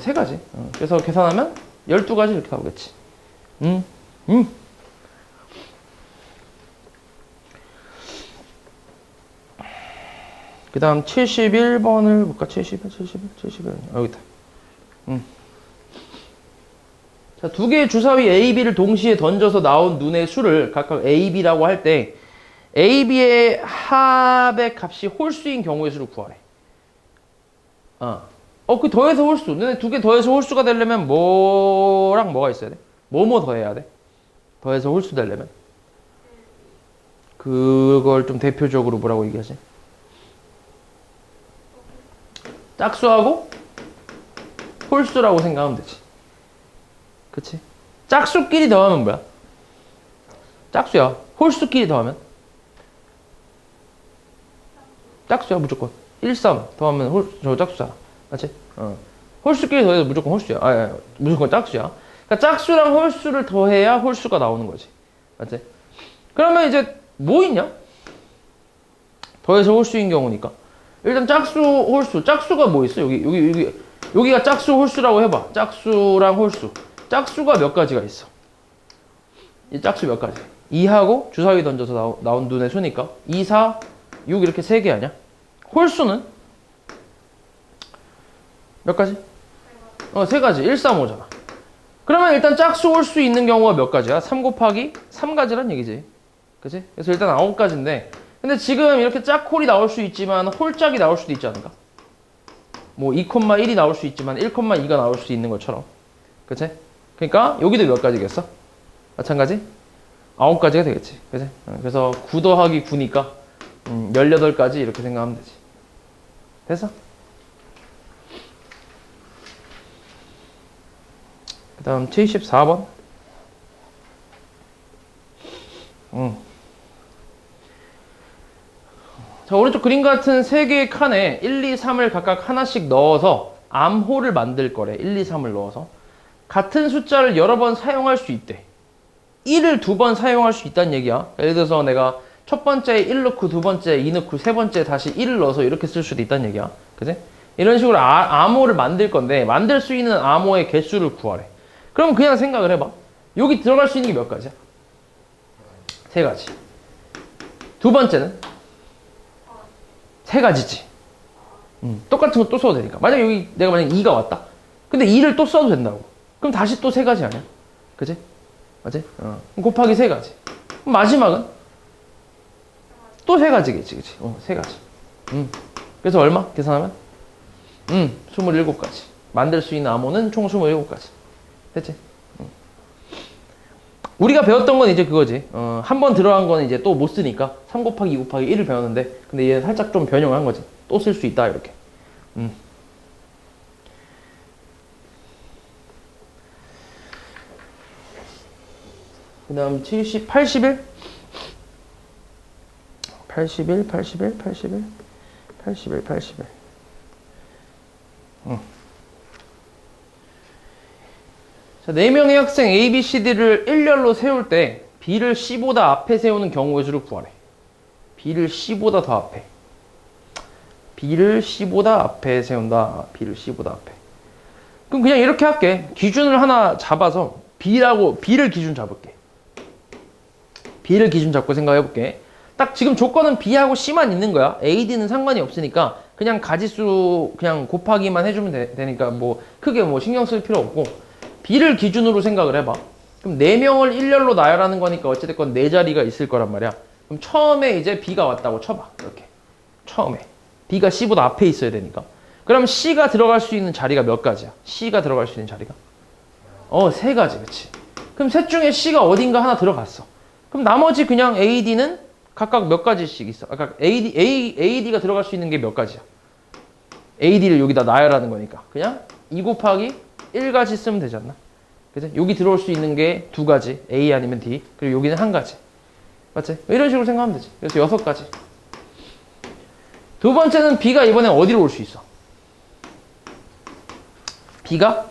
세 가지. 그래서 계산하면 12가지 이렇게 나오겠지. 음. 그 다음 71번을 볼까? 71. 여기 있다. 자, 두 개의 주사위 A, B를 동시에 던져서 나온 눈의 수를 각각 A, B라고 할 때 A, B의 합의 값이 홀수인 경우의 수를 구하래. 그 더해서 홀수. 눈에 두 개 더해서 홀수가 되려면 뭐랑 뭐가 있어야 돼? 뭐 더해야 돼? 더해서 홀수 되려면. 그걸 좀 대표적으로 뭐라고 얘기하지? 짝수하고 홀수라고 생각하면 되지. 그치? 짝수끼리 더하면 뭐야? 짝수야. 홀수끼리 더하면? 짝수야, 무조건. 1, 3 더하면 저 짝수잖아. 맞지? 홀수끼리 더해도 무조건 홀수야. 무조건 짝수야. 그러니까 짝수랑 홀수를 더해야 홀수가 나오는 거지. 맞지? 그러면 이제 뭐 있냐? 더해서 홀수인 경우니까. 일단 짝수, 홀수. 짝수가 뭐 있어? 여기가 짝수, 홀수라고 해봐. 짝수랑 홀수. 짝수가 몇 가지가 있어? 이 짝수 몇 가지? 2하고 주사위 던져서 나온 눈의 수니까 2, 4, 6 이렇게 3개 아니야? 홀수는? 몇 가지? 3가지. 1, 3, 5잖아. 그러면 일단 짝수, 홀수 있는 경우가 몇 가지야? 3 곱하기 3가지란 얘기지. 그치? 그래서 일단 9가지인데 근데 지금 이렇게 짝홀이 나올 수 있지만 홀짝이 나올 수도 있지 않을까? 뭐 2,1이 나올 수 있지만 1,2가 나올 수 있는 것처럼. 그치? 그러니까 여기도 몇 가지겠어? 마찬가지? 9가지가 되겠지. 그치? 그래서 9 더하기 9니까 18가지 이렇게 생각하면 되지. 됐어? 그 다음 74번. 자, 오른쪽 그림 같은 3개의 칸에 1, 2, 3을 각각 하나씩 넣어서 암호를 만들 거래. 1, 2, 3을 넣어서. 같은 숫자를 여러 번 사용할 수 있대. 1을 2번 사용할 수 있다는 얘기야. 예를 들어서 내가 첫 번째에 1 넣고 두 번째에 2 넣고 세 번째에 다시 1을 넣어서 이렇게 쓸 수도 있다는 얘기야. 그지? 이런 식으로 암호를 만들 건데 만들 수 있는 암호의 개수를 구하래. 그럼 그냥 생각을 해봐. 여기 들어갈 수 있는 게 몇 가지야? 3가지. 두 번째는? 3가지지. 똑같은 거 또 써도 되니까. 만약에 여기 내가 만약에 2가 왔다. 근데 2를 또 써도 된다고. 그럼 다시 또 3가지 아니야? 그치? 맞지? 곱하기 3가지. 그럼 마지막은? 또 3가지겠지. 그치? 3가지. 그래서 얼마? 계산하면? 27가지. 만들 수 있는 암호는 총 27가지. 됐지? 우리가 배웠던 건 이제 그거지. 한 번 들어간 거는 이제 또 못 쓰니까 3 곱하기 2 곱하기 1을 배웠는데 근데 얘는 살짝 좀 변형한 거지. 또 쓸 수 있다 이렇게. 그 다음 70, 81? 81, 81, 81, 81, 81. 자, 4명의 학생 A, B, C, D를 일렬로 세울 때 B를 C보다 앞에 세우는 경우의 수를 구하래. B를 C보다 더 앞에. B를 C보다 앞에 세운다. B를 C보다 앞에. 그럼 그냥 이렇게 할게. 기준을 하나 잡아서 B를 기준 잡을게. B를 기준 잡고 생각해볼게. 딱 지금 조건은 B하고 C만 있는 거야. A, D는 상관이 없으니까 그냥 가지수 그냥 곱하기만 해주면 되니까 뭐 크게 뭐 신경 쓸 필요 없고 B를 기준으로 생각을 해봐. 그럼 4명을 일렬로 나열하는 거니까 어찌됐건 4자리가 있을 거란 말이야. 그럼 처음에 이제 B가 왔다고 쳐봐. 이렇게. 처음에. B가 C보다 앞에 있어야 되니까. 그럼 C가 들어갈 수 있는 자리가 몇 가지야? C가 들어갈 수 있는 자리가? 3가지. 그치? 그럼 셋 중에 C가 어딘가 하나 들어갔어. 그럼 나머지 그냥 A, D는 각각 몇 가지씩 있어. 아까 A, D가 들어갈 수 있는 게 몇 가지야? A, D를 여기다 나열하는 거니까. 그냥 2 곱하기 1가지 쓰면 되지 않나? 그치? 여기 들어올 수 있는 게 2가지. A 아니면 D. 그리고 여기는 1가지. 맞지? 이런 식으로 생각하면 되지. 그래서 6가지. 두 번째는 B가 이번에 어디로 올 수 있어? B가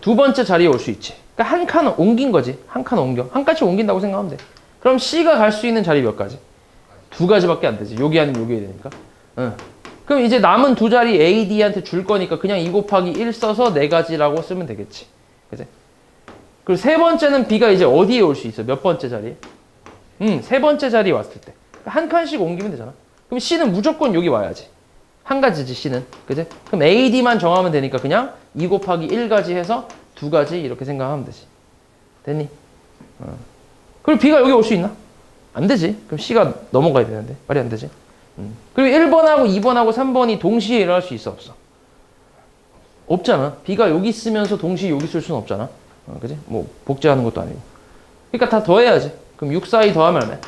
두 번째 자리에 올 수 있지. 그러니까 한 칸 옮긴 거지. 한 칸 옮겨. 한 칸씩 옮긴다고 생각하면 돼. 그럼 C가 갈 수 있는 자리 몇 가지? 두 가지밖에 안 되지. 여기 아니면 여기 해야 되니까. 응. 그럼 이제 남은 두 자리 A, D한테 줄 거니까 그냥 2 곱하기 1 써서 네 가지라고 쓰면 되겠지. 그치? 그리고 세 번째는 B가 이제 어디에 올 수 있어? 몇 번째 자리에? 세 번째 자리에 왔을 때. 한 칸씩 옮기면 되잖아. 그럼 C는 무조건 여기 와야지. 한 가지지, C는. 그치? 그럼 A, D만 정하면 되니까 그냥 2 곱하기 1가지 해서 두 가지 이렇게 생각하면 되지. 됐니? 그리고 B가 여기 올 수 있나? 안 되지. 그럼 C가 넘어가야 되는데. 말이 안 되지. 그리고 1번하고 2번하고 3번이 동시에 일어날 수 있어, 없어? 없잖아. B가 여기 쓰면서 동시에 여기 쓸 수는 없잖아. 그지? 뭐 복제하는 것도 아니고. 그러니까 다 더해야지. 그럼 6, 4, 2 더하면 얼마야?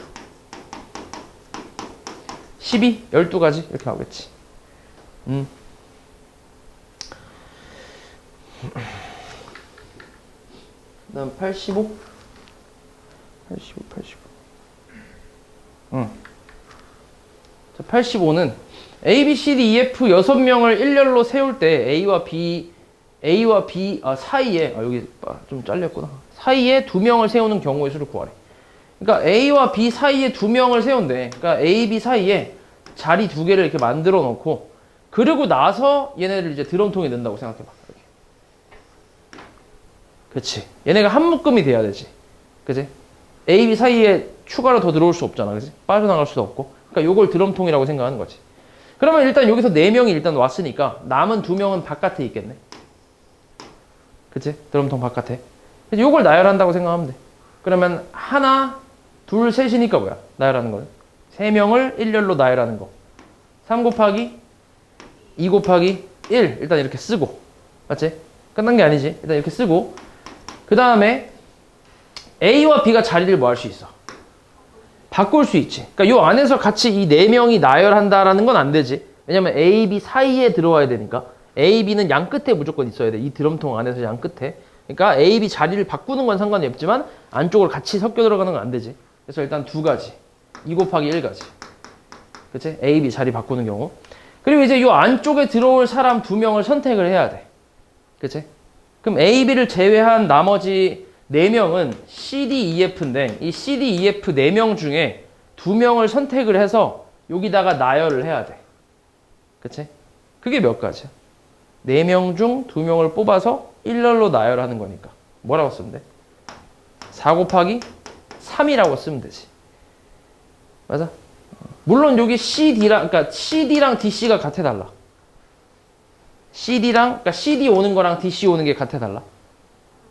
12, 12가지 이렇게 나오겠지. 그다음 85. 85. 자, 85는 A, B, C, D, E, F 6명을 일렬로 세울 때 A와 B 사이에 여기 좀 잘렸구나. 사이에 2명을 세우는 경우의 수를 구하래. 그러니까 A와 B 사이에 2명을 세운대. 그러니까 A, B 사이에 자리 2개를 이렇게 만들어 놓고 그러고 나서 얘네를 이제 드럼통에 넣는다고 생각해봐. 이렇게. 그치. 얘네가 한 묶음이 돼야 되지. 그치? A, B 사이에 추가로 더 들어올 수 없잖아. 그치? 빠져나갈 수도 없고. 그러니까 요걸 드럼통이라고 생각하는 거지. 그러면 일단 여기서 4명이 일단 왔으니까 남은 2명은 바깥에 있겠네. 그치? 드럼통 바깥에. 그래서 요걸 나열한다고 생각하면 돼. 그러면 하나, 둘, 셋이니까 뭐야? 나열하는 거는. 3명을 일렬로 나열하는 거. 3 곱하기 2 곱하기 1 일단 이렇게 쓰고. 맞지? 끝난 게 아니지. 일단 이렇게 쓰고. 그 다음에 A와 B가 자리를 뭐 할 수 있어? 바꿀 수 있지. 그러니까 요 안에서 같이 이 4명이 나열한다라는 건 안 되지. 왜냐면 A, B 사이에 들어와야 되니까. A, B는 양 끝에 무조건 있어야 돼. 이 드럼통 안에서 양 끝에. 그러니까 A, B 자리를 바꾸는 건 상관이 없지만 안쪽으로 같이 섞여 들어가는 건 안 되지. 그래서 일단 2가지. 2 곱하기 1가지. 그치? A, B 자리 바꾸는 경우. 그리고 이제 요 안쪽에 들어올 사람 2명을 선택을 해야 돼. 그치? 그럼 A, B를 제외한 나머지 4명은 C, D, E, F인데 이 C, D, E, F 4명 중에 2명을 선택을 해서 여기다가 나열을 해야 돼. 그치? 그게 몇 가지야? 4명 중 2명을 뽑아서 일렬로 나열하는 거니까 뭐라고 쓰면 돼? 4 곱하기 3이라고 쓰면 되지. 맞아? 물론 여기 그러니까 CD랑 DC가 같아달라. 그러니까 CD 오는 거랑 DC 오는 게 같아달라.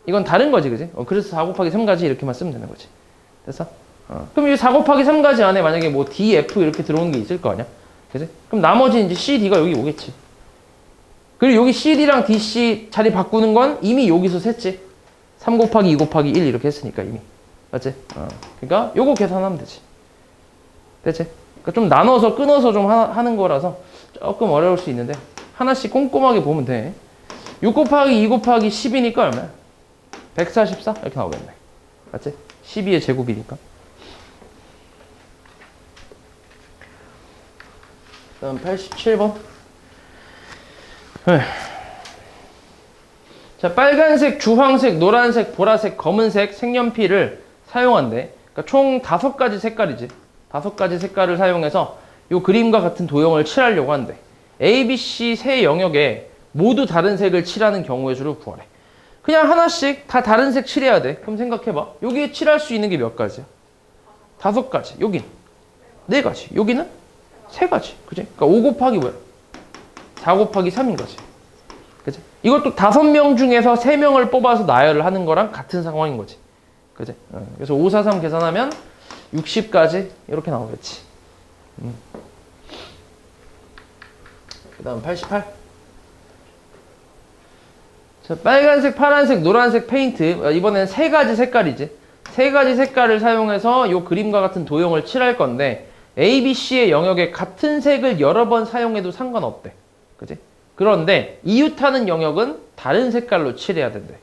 이건 다른 거지, 그지? 그래서 4 곱하기 3가지 이렇게만 쓰면 되는 거지. 됐어? 그럼 이 4 곱하기 3가지 안에 만약에 뭐 D, F 이렇게 들어오는 게 있을 거 아니야? 그지? 그럼 나머지 이제 C, D가 여기 오겠지. 그리고 여기 CD랑 DC 자리 바꾸는 건 이미 여기서 셌지. 3 곱하기 2 곱하기 1 이렇게 했으니까 이미. 맞지? 그러니까 요거 계산하면 되지. 됐지? 그러니까 좀 나눠서 끊어서 좀 하는 거라서 조금 어려울 수 있는데 하나씩 꼼꼼하게 보면 돼. 6 곱하기 2 곱하기 10이니까 얼마야? 144? 이렇게 나오겠네. 맞지? 12의 제곱이니까. 다음 87번. 자, 빨간색, 주황색, 노란색, 보라색, 검은색 색연필을 사용한대. 그러니까 총 5가지 색깔이지. 5가지 색깔을 사용해서 이 그림과 같은 도형을 칠하려고 한대. A, B, C 세 영역에 모두 다른 색을 칠하는 경우의 수를 구하래. 그냥 하나씩 다 다른 색 칠해야 돼. 그럼 생각해봐. 여기에 칠할 수 있는 게 몇 가지야? 5가지. 여긴 4가지. 여기는 3가지. 그지? 그러니까 5 곱하기 뭐야? 4 곱하기 3인 거지. 그지? 이것도 5명 중에서 3명을 뽑아서 나열을 하는 거랑 같은 상황인 거지. 그지? 그래서 5, 4, 3 계산하면 60까지 이렇게 나오겠지. 그 다음 88. 자, 빨간색, 파란색, 노란색 페인트. 이번엔 3가지 색깔이지. 3가지 색깔을 사용해서 이 그림과 같은 도형을 칠할 건데 A, B, C의 영역에 같은 색을 여러 번 사용해도 상관없대. 그지? 그런데 이웃하는 영역은 다른 색깔로 칠해야 된대.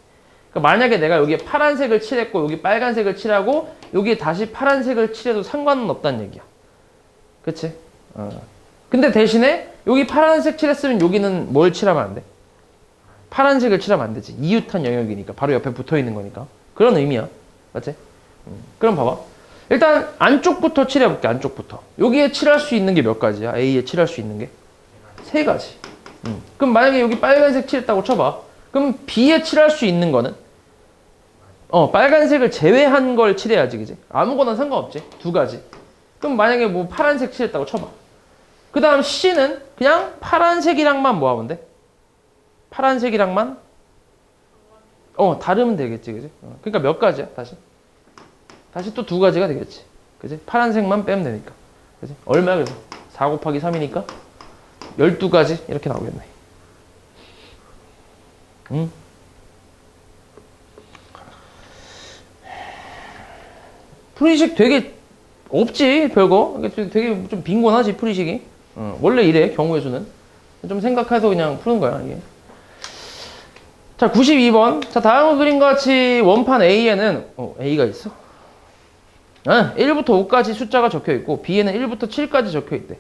그러니까 만약에 내가 여기에 파란색을 칠했고 여기 빨간색을 칠하고 여기에 다시 파란색을 칠해도 상관은 없다는 얘기야. 그치? 근데 대신에 여기 파란색 칠했으면 여기는 뭘 칠하면 안 돼? 파란색을 칠하면 안 되지. 이웃한 영역이니까. 바로 옆에 붙어 있는 거니까. 그런 의미야. 맞지? 그럼 봐봐. 일단 안쪽부터 칠해볼게. 안쪽부터. 여기에 칠할 수 있는 게 몇 가지야? A에 칠할 수 있는 게? 세 가지. 그럼 만약에 여기 빨간색 칠했다고 쳐봐. 그럼 B에 칠할 수 있는 거는? 빨간색을 제외한 걸 칠해야지, 그지? 아무거나 상관없지. 두 가지. 그럼 만약에 뭐 파란색 칠했다고 쳐봐. 그 다음 C는 그냥 파란색이랑만 뭐 하면 돼? 파란색이랑만? 다르면 되겠지, 그지? 그러니까 몇 가지야, 다시? 다시 또 두 가지가 되겠지. 그지? 파란색만 빼면 되니까. 그지? 얼마야, 그래서? 4 곱하기 3이니까? 12가지? 이렇게 나오겠네. 프리식 되게 없지, 별거. 되게 좀 빈곤하지, 프리식이. 원래 이래, 경우의 수는. 좀 생각해서 그냥 푸는 거야, 이게. 자, 92번. 자, 다음 그림과 같이 원판 A에는, A가 있어? 1부터 5까지 숫자가 적혀 있고, B에는 1부터 7까지 적혀 있대.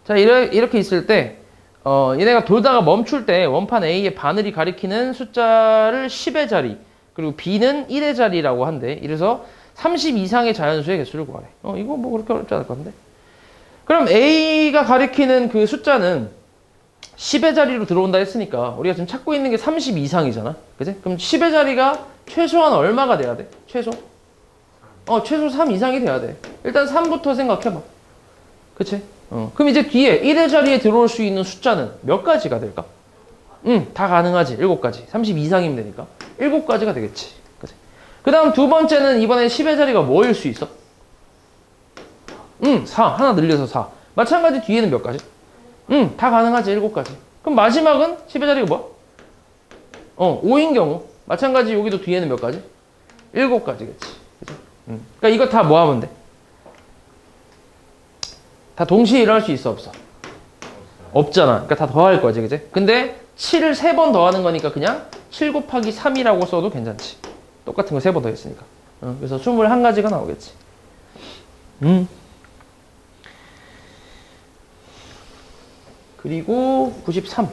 자, 이렇게 있을 때, 얘네가 돌다가 멈출 때 원판 A의 바늘이 가리키는 숫자를 10의 자리, 그리고 B는 1의 자리라고 한대. 이래서 30 이상의 자연수의 개수를 구하래. 이거 뭐 그렇게 어렵지 않을 것 같은데. 그럼 A가 가리키는 그 숫자는 10의 자리로 들어온다 했으니까 우리가 지금 찾고 있는 게 30 이상이잖아. 그치? 그럼 10의 자리가 최소한 얼마가 돼야 돼? 최소? 최소 3 이상이 돼야 돼. 일단 3부터 생각해봐. 그치? 그럼 이제 뒤에 1의 자리에 들어올 수 있는 숫자는 몇 가지가 될까? 다 가능하지. 7가지. 30 이상이면 되니까. 7가지가 되겠지. 그치? 그 다음 두 번째는 이번에 10의 자리가 뭐일 수 있어? 4. 하나 늘려서 4. 마찬가지 뒤에는 몇 가지? 다 가능하지. 7가지. 그럼 마지막은 10의 자리가 뭐야? 5인 경우. 마찬가지 여기도 뒤에는 몇 가지? 7가지겠지. 그치? 그러니까 이거 다 뭐 하면 돼? 다 동시에 일어날 수 있어, 없어? 없잖아. 그러니까 다 더할 거지, 그치? 근데 7을 3번 더하는 거니까 그냥 7 곱하기 3이라고 써도 괜찮지. 똑같은 거 3번 더했으니까. 그래서 21가지가 나오겠지. 그리고 93.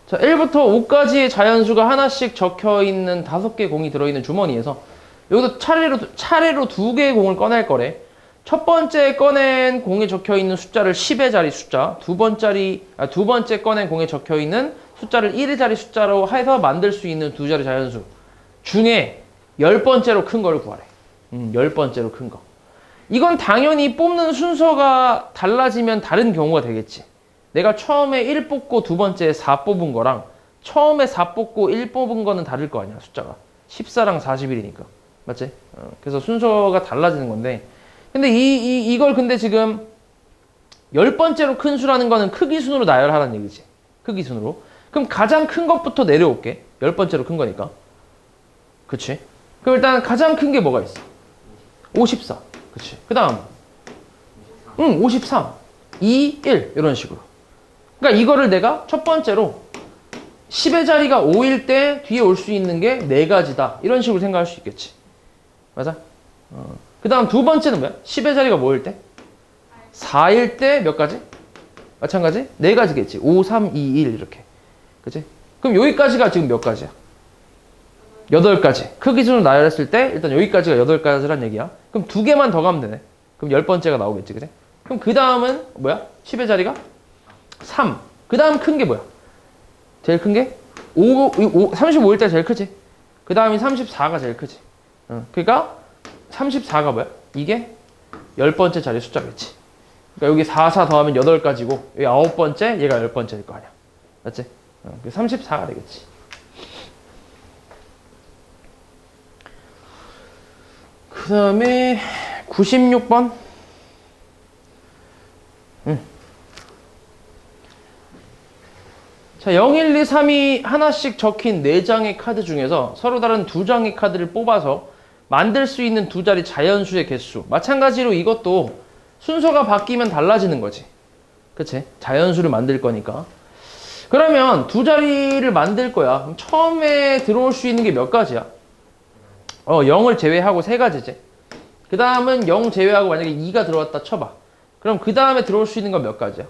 자, 1부터 5까지의 자연수가 하나씩 적혀있는 5개 공이 들어있는 주머니에서 여기서 차례로 2개의 공을 꺼낼 거래. 첫 번째 꺼낸 공에 적혀있는 숫자를 10의 자리 숫자, 두 번째 꺼낸 공에 적혀있는 숫자를 1의 자리 숫자로 해서 만들 수 있는 두 자리 자연수 중에 10번째로 큰 거를 구하래. 10번째로 큰 거. 이건 당연히 뽑는 순서가 달라지면 다른 경우가 되겠지. 내가 처음에 1 뽑고 두 번째에 4 뽑은 거랑 처음에 4 뽑고 1 뽑은 거는 다를 거 아니야, 숫자가. 14랑 41이니까. 맞지? 그래서 순서가 달라지는 건데. 근데 이걸 근데 지금 10번째로 큰 수라는 거는 크기 순으로 나열하라는 얘기지. 크기 순으로. 그럼 가장 큰 것부터 내려올게. 10번째로 큰 거니까. 그치? 그럼 일단 가장 큰 게 뭐가 있어? 54. 그치? 그 다음. 53. 2, 1. 이런 식으로. 그러니까 이거를 내가 첫 번째로 10의 자리가 5일 때 뒤에 올 수 있는 게 4가지다. 이런 식으로 생각할 수 있겠지. 맞아? 그 다음 두 번째는 뭐야? 10의 자리가 뭐일 때? 4일 때 몇 가지? 마찬가지? 4가지겠지. 5, 3, 2, 1 이렇게. 그치? 그럼 여기까지가 지금 몇 가지야? 8가지. 그 기준으로 나열했을 때 일단 여기까지가 8가지란 얘기야. 그럼 2개만 더 가면 되네. 그럼 10번째가 나오겠지. 그치? 그럼 그 다음은 뭐야? 10의 자리가? 3. 그 다음 큰 게 뭐야? 제일 큰 게? 35일 때 제일 크지. 그 다음이 34가 제일 크지. 그러니까 34가 뭐야? 이게 10번째 자리 숫자겠지. 그러니까 여기 4, 4 더하면 8가지고 여기 9번째, 얘가 10번째일 거 아니야. 맞지? 34가 되겠지. 그 다음에 96번. 자, 0, 1, 2, 3이 하나씩 적힌 4장의 카드 중에서 서로 다른 2장의 카드를 뽑아서 만들 수 있는 두 자리 자연수의 개수. 마찬가지로 이것도 순서가 바뀌면 달라지는 거지. 그치? 자연수를 만들 거니까. 그러면 두 자리를 만들 거야. 그럼 처음에 들어올 수 있는 게 몇 가지야? 0을 제외하고 3가지지. 그 다음은 0 제외하고 만약에 2가 들어왔다 쳐봐. 그럼 그 다음에 들어올 수 있는 건 몇 가지야?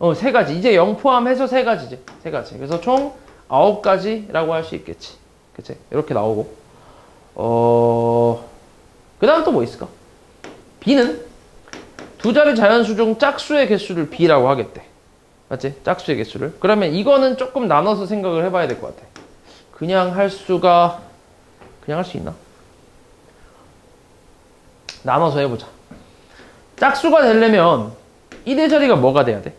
3가지. 이제 0 포함해서 3가지지. 3가지. 그래서 총 9가지라고 할 수 있겠지. 그치? 이렇게 나오고. 그 다음 또 뭐 있을까? B는 두 자리 자연수 중 짝수의 개수를 B라고 하겠대. 맞지? 짝수의 개수를. 그러면 이거는 조금 나눠서 생각을 해봐야 될 것 같아. 그냥 할 수 있나? 나눠서 해보자. 짝수가 되려면 1의 자리가 뭐가 돼야 돼?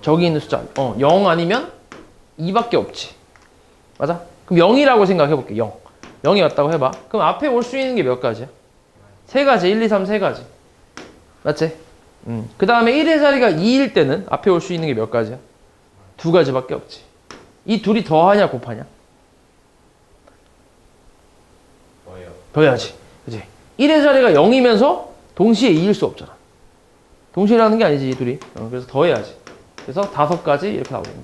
저기 있는 숫자 0 아니면 2밖에 없지. 맞아? 그럼 0이라고 생각해볼게. 0. 0이 왔다고 해봐. 그럼 앞에 올 수 있는 게 몇 가지야? 세 가지. 1, 2, 3 세 가지. 맞지? 그 다음에 1의 자리가 2일 때는 앞에 올 수 있는 게 몇 가지야? 두 가지밖에 없지. 이 둘이 더하냐 곱하냐? 더해야지. 그치? 1의 자리가 0이면서 동시에 2일 수 없잖아. 동시에라는 게 아니지, 이 둘이. 그래서 더해야지. 그래서 5가지 이렇게 나오겠네.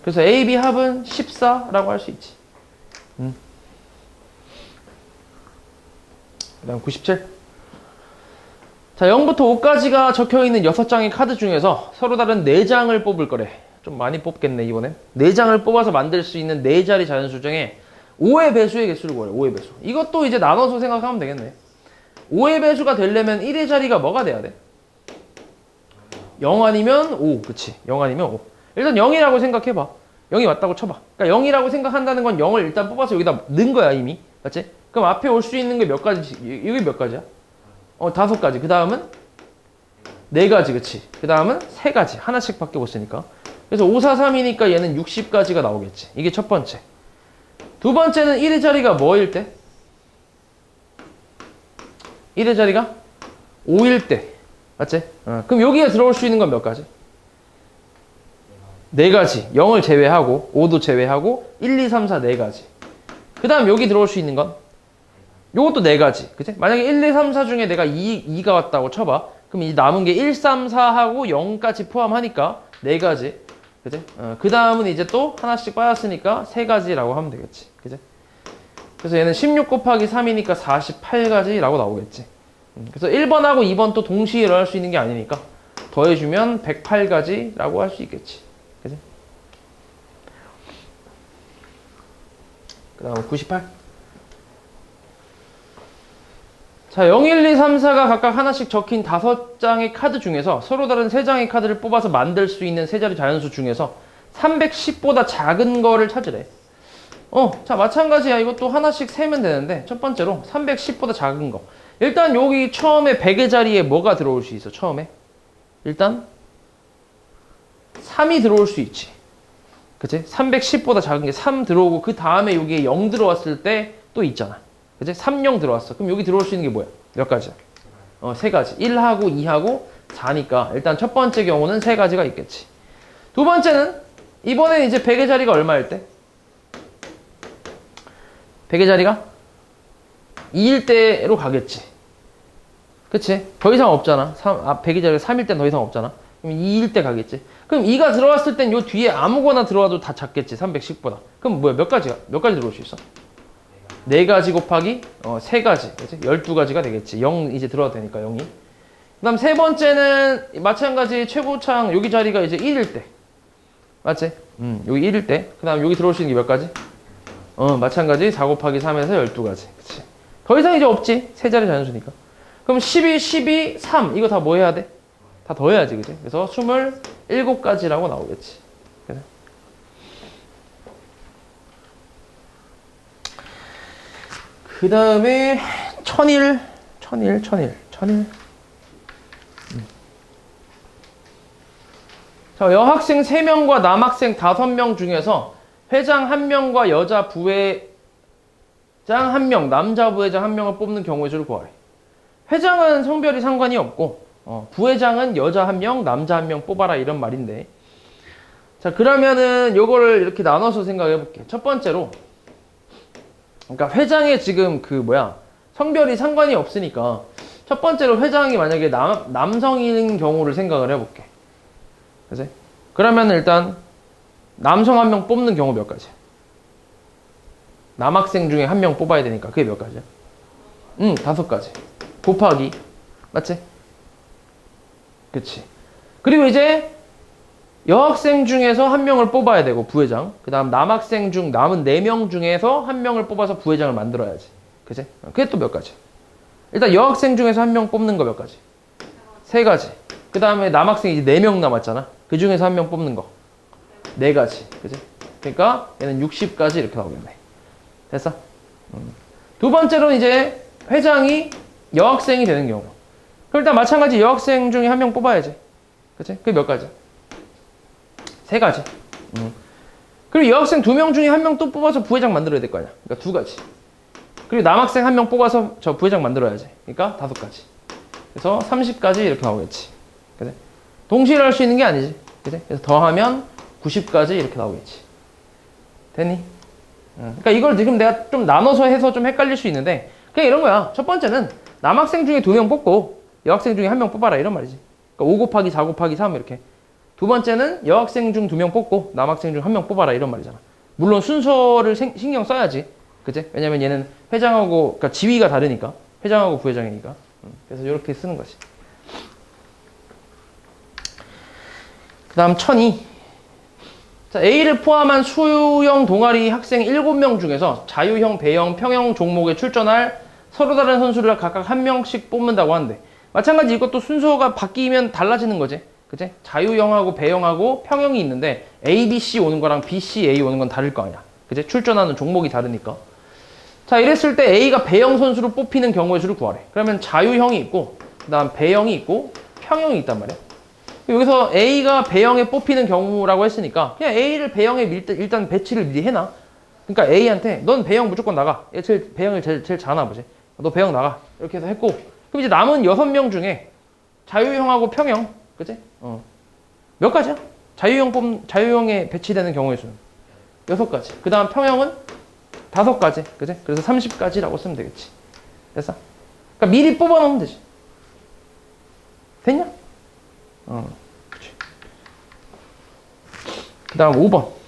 그래서 A, B 합은 14라고 할 수 있지. 그 다음 97. 자, 0부터 5까지가 적혀있는 6장의 카드 중에서 서로 다른 4장을 뽑을 거래. 좀 많이 뽑겠네, 이번엔. 4장을 뽑아서 만들 수 있는 4자리 자연수 중에 5의 배수의 개수를 구하래. 5의 배수. 이것도 이제 나눠서 생각하면 되겠네. 5의 배수가 되려면 1의 자리가 뭐가 돼야 돼? 0 아니면 5. 그치. 0 아니면 5. 일단 0이라고 생각해봐. 0이 왔다고 쳐봐. 그러니까 0이라고 생각한다는 건 0을 일단 뽑아서 여기다 넣은 거야, 이미. 맞지? 그럼 앞에 올 수 있는 게 몇 가지? 이게 몇 가지야? 5가지. 그 다음은 4가지. 그치? 그 다음은 3가지. 하나씩 밖에 못 쓰니까. 그래서 5, 4, 3이니까 얘는 60가지가 나오겠지. 이게 첫 번째. 두 번째는 1의 자리가 뭐일 때? 1의 자리가 5일 때. 맞지? 그럼 여기에 들어올 수 있는 건 몇 가지? 4가지. 0을 제외하고 5도 제외하고 1, 2, 3, 4 4가지. 그 다음 여기 들어올 수 있는 건? 요것도 4가지. 그치? 만약에 1, 2, 3, 4 중에 내가 2가 왔다고 쳐봐. 그럼 이 남은 게 1, 3, 4하고 0까지 포함하니까 4가지. 그치? 그 다음은 이제 또 하나씩 빠졌으니까 3가지라고 하면 되겠지. 그치? 그래서 얘는 16 곱하기 3이니까 48가지라고 나오겠지. 그래서 1번하고 2번 또 동시에 일어날 수 있는 게 아니니까 더해주면 108가지라고 할 수 있겠지. 그치? 그 다음 98. 자, 0, 1, 2, 3, 4가 각각 하나씩 적힌 5장의 카드 중에서 서로 다른 3장의 카드를 뽑아서 만들 수 있는 세 자리 자연수 중에서 310보다 작은 거를 찾으래. 자, 마찬가지야. 이것도 하나씩 세면 되는데 첫 번째로 310보다 작은 거. 일단 여기 처음에 100의 자리에 뭐가 들어올 수 있어? 처음에 일단 3이 들어올 수 있지. 그치? 310보다 작은 게 3 들어오고 그 다음에 여기에 0 들어왔을 때 또 있잖아. 그치? 3, 0 들어왔어. 그럼 여기 들어올 수 있는 게 뭐야? 몇 가지야? 3가지. 1하고 2하고 4니까 일단 첫 번째 경우는 3가지가 있겠지. 두 번째는 이번엔 이제 100의 자리가 얼마일 때? 100의 자리가 2일 때로 가겠지. 그치? 더 이상 없잖아. 100의 자리가 3일 땐 더 이상 없잖아. 그럼 2일 때 가겠지. 그럼 2가 들어왔을 땐 요 뒤에 아무거나 들어와도 다 작겠지. 310보다. 그럼 뭐야? 몇 가지 들어올 수 있어? 4가지 곱하기 3가지. 그치? 12가지가 되겠지. 0 이제 들어와도 되니까 0이. 그 다음 세 번째는 마찬가지 최고창 여기 자리가 이제 1일 때. 맞지? 여기 1일 때. 그 다음 여기 들어올 수 있는 게 몇 가지? 마찬가지 4 곱하기 3에서 12가지. 그치? 더 이상 이제 없지. 세 자리 자연수니까. 그럼 12, 12, 3. 이거 다 뭐 해야 돼? 다 더해야지. 그치? 그래서 27가지라고 나오겠지. 그래? 그 다음에 1001. 자, 여학생 3명과 남학생 5명 중에서 회장 1명과 여자 부회장 1명, 남자 부회장 1명을 뽑는 경우의 수를 구하래. 회장은 성별이 상관이 없고 부회장은 여자 1명, 남자 1명 뽑아라 이런 말인데, 자, 그러면은 요거를 이렇게 나눠서 생각해 볼게. 첫 번째로, 그러니까 회장의 지금 성별이 상관이 없으니까 첫 번째로 회장이 만약에 남성인 경우를 생각을 해볼게. 그치? 그러면 일단 남성 1명 뽑는 경우 몇 가지? 남학생 중에 1명 뽑아야 되니까 그게 몇 가지야? 5가지. 곱하기. 맞지? 그치? 그리고 이제 여학생 중에서 한 명을 뽑아야 되고 부회장. 그 다음 남학생 중 남은 4명 중에서 한 명을 뽑아서 부회장을 만들어야지. 그치? 그게 또 몇 가지? 일단 여학생 중에서 한 명 뽑는 거 몇 가지? 3가지. 그 다음에 남학생이 이제 4명 남았잖아. 그 중에서 한 명 뽑는 거 4가지. 그치? 그러니까 얘는 60까지 이렇게 나오겠네. 됐어? 두 번째로는 이제 회장이 여학생이 되는 경우. 그럼 일단 마찬가지 여학생 중에 한 명 뽑아야지. 그치? 그게 몇 가지? 3가지. 그리고 여학생 2명 중에 한 명 또 뽑아서 부회장 만들어야 될 거 아니야. 그러니까 2가지. 그리고 남학생 한 명 뽑아서 저 부회장 만들어야지. 그러니까 5가지. 그래서 30까지 이렇게 나오겠지. 그치? 동시에 할 수 있는 게 아니지. 그치? 그래서 더하면 90까지 이렇게 나오겠지. 됐니? 그러니까 이걸 지금 내가 좀 나눠서 해서 좀 헷갈릴 수 있는데 그냥 이런 거야. 첫 번째는 남학생 중에 2명 뽑고 여학생 중에 한 명 뽑아라 이런 말이지. 그러니까 5 곱하기 4 곱하기 3 이렇게. 두 번째는 여학생 중 2명 뽑고 남학생 중 1명 뽑아라 이런 말이잖아. 물론 순서를 신경 써야지. 그치? 왜냐면 얘는 회장하고 그러니까 지위가 다르니까. 회장하고 부회장이니까. 그래서 이렇게 쓰는 거지. 그 다음 1002. 자, A를 포함한 수용 동아리 학생 7명 중에서 자유형, 배형, 평형 종목에 출전할 서로 다른 선수를 각각 한 명씩 뽑는다고 하는데 마찬가지 이것도 순서가 바뀌면 달라지는 거지. 그치? 자유형하고 배형하고 평형이 있는데 A, B, C 오는 거랑 B, C, A 오는 건 다를 거 아니야. 그치? 출전하는 종목이 다르니까. 자, 이랬을 때 A가 배형 선수로 뽑히는 경우의 수를 구하래. 그러면 자유형이 있고 그 다음 배형이 있고 평형이 있단 말이야. 여기서 A가 배형에 뽑히는 경우라고 했으니까 그냥 A를 배형에 일단 배치를 미리 해놔. 그러니까 A한테 넌 배형 무조건 나가. 얘 배형을 제일 잘하나 보지. 너 배형 나가. 이렇게 해서 했고 그럼 이제 남은 6명 중에 자유형하고 평형 그치? 몇 가지야? 자유형에 배치되는 경우의 수는 6가지. 그 다음 평형은 5가지. 그치? 그래서 30가지라고 쓰면 되겠지. 됐어? 그러니까 미리 뽑아 놓으면 되지. 됐냐? 그치. 그 다음 5번.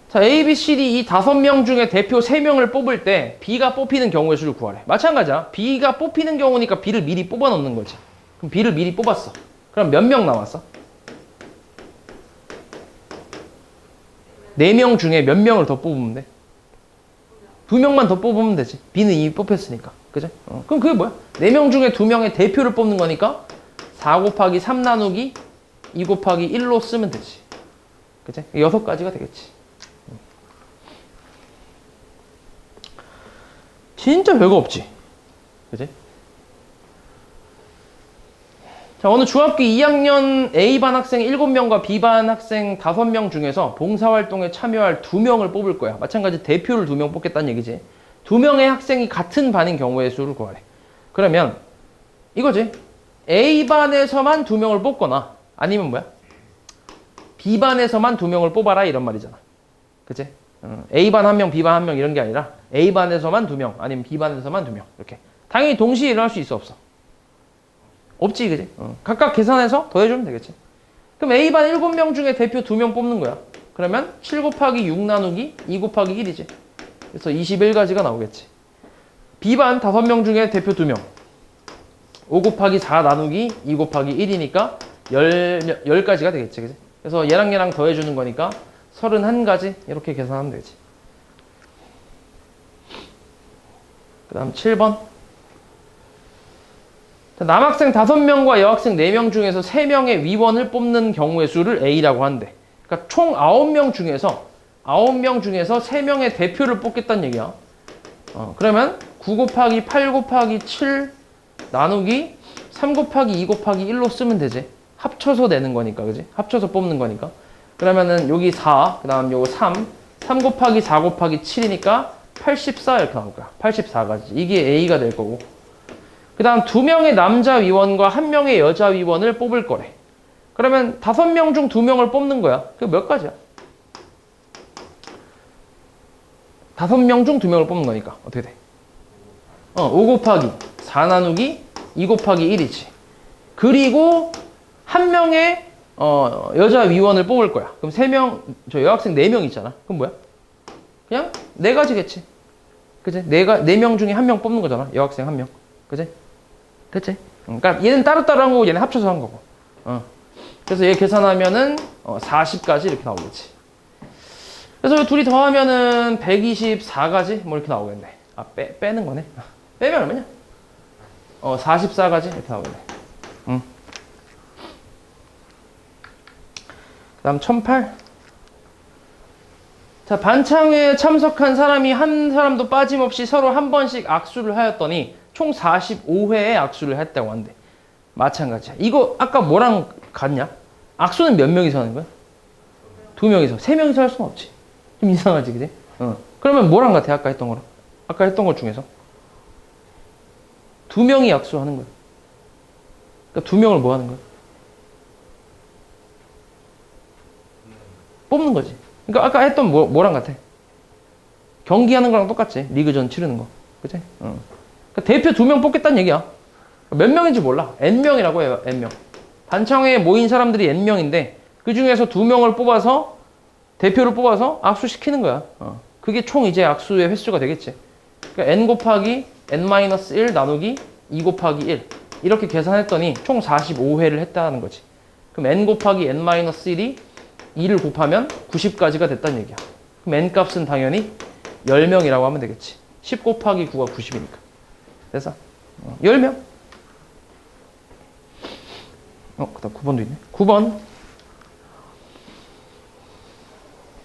자, A, B, C, D 이 5명 중에 대표 3명을 뽑을 때 B가 뽑히는 경우의 수를 구하래. 마찬가지야. B가 뽑히는 경우니까 B를 미리 뽑아 놓는 거지. 그럼 B를 미리 뽑았어. 그럼 몇 명 남았어? 4명 중에 몇 명을 더 뽑으면 돼? 2명만 더 뽑으면 되지. B는 이미 뽑혔으니까. 그죠? 그럼 그게 뭐야? 4명 중에 2명의 대표를 뽑는 거니까 4 곱하기 3 나누기 2 곱하기 1로 쓰면 되지. 그치? 6가지가 되겠지. 진짜 별거 없지. 그치? 자, 어느 중학교 2학년 A반 학생 7명과 B반 학생 5명 중에서 봉사활동에 참여할 2명을 뽑을 거야. 마찬가지 대표를 2명 뽑겠다는 얘기지. 2명의 학생이 같은 반인 경우의 수를 구하래. 그러면 이거지. A반에서만 2명을 뽑거나 아니면 뭐야? B반에서만 2명을 뽑아라 이런 말이잖아. 그치? A반 1명, B반 1명 이런 게 아니라 A반에서만 2명 아니면 B반에서만 2명 이렇게. 당연히 동시에 일어날 수 있어 없어? 없지 그지? 각각 계산해서 더해주면 되겠지. 그럼 A반 7명 중에 대표 2명 뽑는 거야. 그러면 7 곱하기 6 나누기 2 곱하기 1이지. 그래서 21가지가 나오겠지. B반 5명 중에 대표 2명 5 곱하기 4 나누기 2 곱하기 1이니까 10가지가 되겠지. 그지? 그래서 얘랑 더해주는 거니까 31가지 이렇게 계산하면 되지. 그 다음 7번. 남학생 5명과 여학생 4명 중에서 3명의 위원을 뽑는 경우의 수를 A라고 한대. 그러니까 총 9명 중에서 3명의 대표를 뽑겠다는 얘기야. 그러면 9 곱하기 8 곱하기 7 나누기 3 곱하기 2 곱하기 1로 쓰면 되지. 합쳐서 내는 거니까, 그지? 합쳐서 뽑는 거니까. 그러면은 여기 4, 그 다음 요거 3 곱하기 4 곱하기 7이니까 84 이렇게 나올 거야. 84가지. 이게 A가 될 거고. 그 다음 2명의 남자 위원과 1명의 여자 위원을 뽑을 거래. 그러면 5명 중 2명을 뽑는 거야. 그게 몇 가지야? 5명 중 2명을 뽑는 거니까 어떻게 돼? 5 곱하기 4 나누기 2 곱하기 1이지. 그리고 1명의 여자 위원을 뽑을 거야. 그럼 3명, 저 여학생 4명 있잖아. 그럼 뭐야? 그냥 4가지겠지. 그치? 4명 중에 1명 뽑는 거잖아. 여학생 1명. 그치? 됐지? 그러니까 얘는 따로따로 한 거고 얘는 합쳐서 한 거고. 그래서 얘 계산하면은 40까지 이렇게 나오겠지. 그래서 둘이 더하면은 124가지 뭐 이렇게 나오겠네. 아, 빼는 거네. 빼면 얼마냐? 44가지 이렇게 나오겠네. 응. 그 다음 1008. 자, 반창회에 참석한 사람이 한 사람도 빠짐없이 서로 한 번씩 악수를 하였더니 총 45회의 악수를 했다고 한대. 마찬가지야. 이거 아까 뭐랑 같냐? 악수는 몇 명이서 하는 거야? 2명이서. 3명이서 할 수는 없지. 좀 이상하지, 그지? 그러면 뭐랑 같아? 아까 했던 거랑. 아까 했던 것 중에서. 2명이 악수하는 거야. 그러니까 2명을 뭐 하는 거야? 뽑는 거지. 그러니까 아까 했던 뭐랑 같아? 경기하는 거랑 똑같지. 리그전 치르는 거. 그치? 그러니까 대표 2명 뽑겠다는 얘기야. 몇 명인지 몰라. N명이라고 해요. N명. 반창회에 모인 사람들이 N명인데 그 중에서 2명을 뽑아서 대표를 뽑아서 악수시키는 거야. 그게 총 이제 악수의 횟수가 되겠지. 그러니까 N 곱하기 N-1 나누기 2 곱하기 1 이렇게 계산했더니 총 45회를 했다는 거지. 그럼 N 곱하기 N-1이 2를 곱하면 90까지가 됐다는 얘기야. 그럼 N 값은 당연히 10명이라고 하면 되겠지. 10 곱하기 9가 90이니까. 됐어? 10명. 그 다음 9번도 있네. 9번.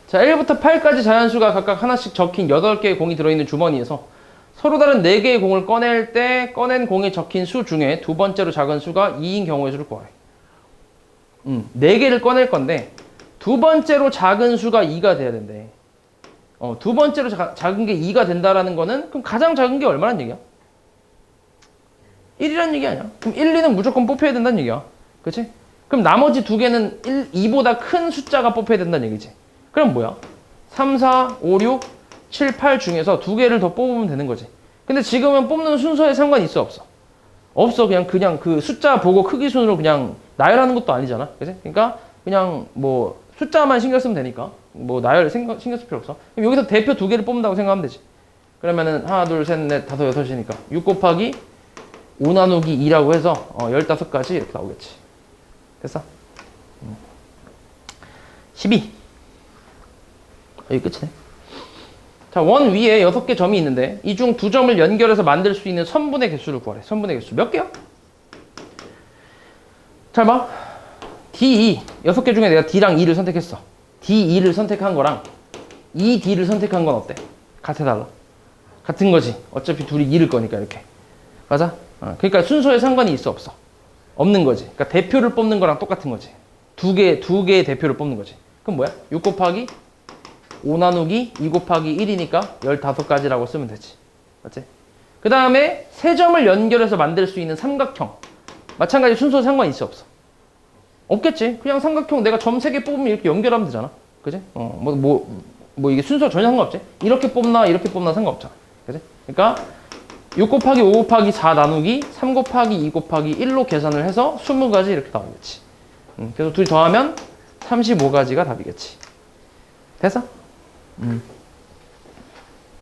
자, 1부터 8까지 자연수가 각각 하나씩 적힌 8개의 공이 들어있는 주머니에서 서로 다른 4개의 공을 꺼낼 때 꺼낸 공에 적힌 수 중에 두 번째로 작은 수가 2인 경우의 수를 구하래. 4개를 꺼낼 건데 두 번째로 작은 수가 2가 돼야 된대. 두 번째로 작은 게 2가 된다라는 거는 그럼 가장 작은 게 얼마란 얘기야? 1이란 얘기 아니야? 그럼 1, 2는 무조건 뽑혀야 된다는 얘기야. 그치? 그럼 나머지 2개는 2보다 큰 숫자가 뽑혀야 된다는 얘기지. 그럼 뭐야? 3, 4, 5, 6, 7, 8 중에서 2개를 더 뽑으면 되는 거지. 근데 지금은 뽑는 순서에 상관이 있어, 없어? 없어. 그냥 그 숫자 보고 크기 순으로 그냥 나열하는 것도 아니잖아. 그치? 그러니까 그냥 뭐 숫자만 신경 쓰면 되니까 뭐 나열 신경 쓸 필요 없어. 그럼 여기서 대표 2개를 뽑는다고 생각하면 되지. 그러면은 하나, 둘, 셋, 넷, 다섯, 여섯이니까 6 곱하기 5 나누기 2라고 해서 15가지 이렇게 나오겠지. 됐어? 12. 여기 끝이네. 자, 원 위에 6개 점이 있는데 이 중 2점을 연결해서 만들 수 있는 선분의 개수를 구하래. 선분의 개수 몇 개야? 잘 봐. D2 6개 중에 내가 D랑 E를 선택했어. D2를 선택한 거랑 ED를 선택한 건 어때? 같아 달라? 같은 거지. 어차피 둘이 2를 거니까 이렇게. 맞아? 그러니까 순서에 상관이 있어 없어? 없는 거지. 그러니까 대표를 뽑는 거랑 똑같은 거지. 두 개의 대표를 뽑는 거지. 그럼 뭐야? 6 곱하기 5 나누기 2 곱하기 1이니까 15가지라고 쓰면 되지. 맞지? 그 다음에 세 점을 연결해서 만들 수 있는 삼각형. 마찬가지 순서에 상관이 있어 없어? 없겠지. 그냥 삼각형 내가 점 3개 뽑으면 이렇게 연결하면 되잖아. 그지? 뭐 이게 순서 전혀 상관없지. 이렇게 뽑나 상관없잖아. 그지? 그러니까 6 곱하기 5 곱하기 4 나누기 3 곱하기 2 곱하기 1로 계산을 해서 20가지 이렇게 나오겠지. 그래서 둘이 더하면 35가지가 답이겠지. 됐어?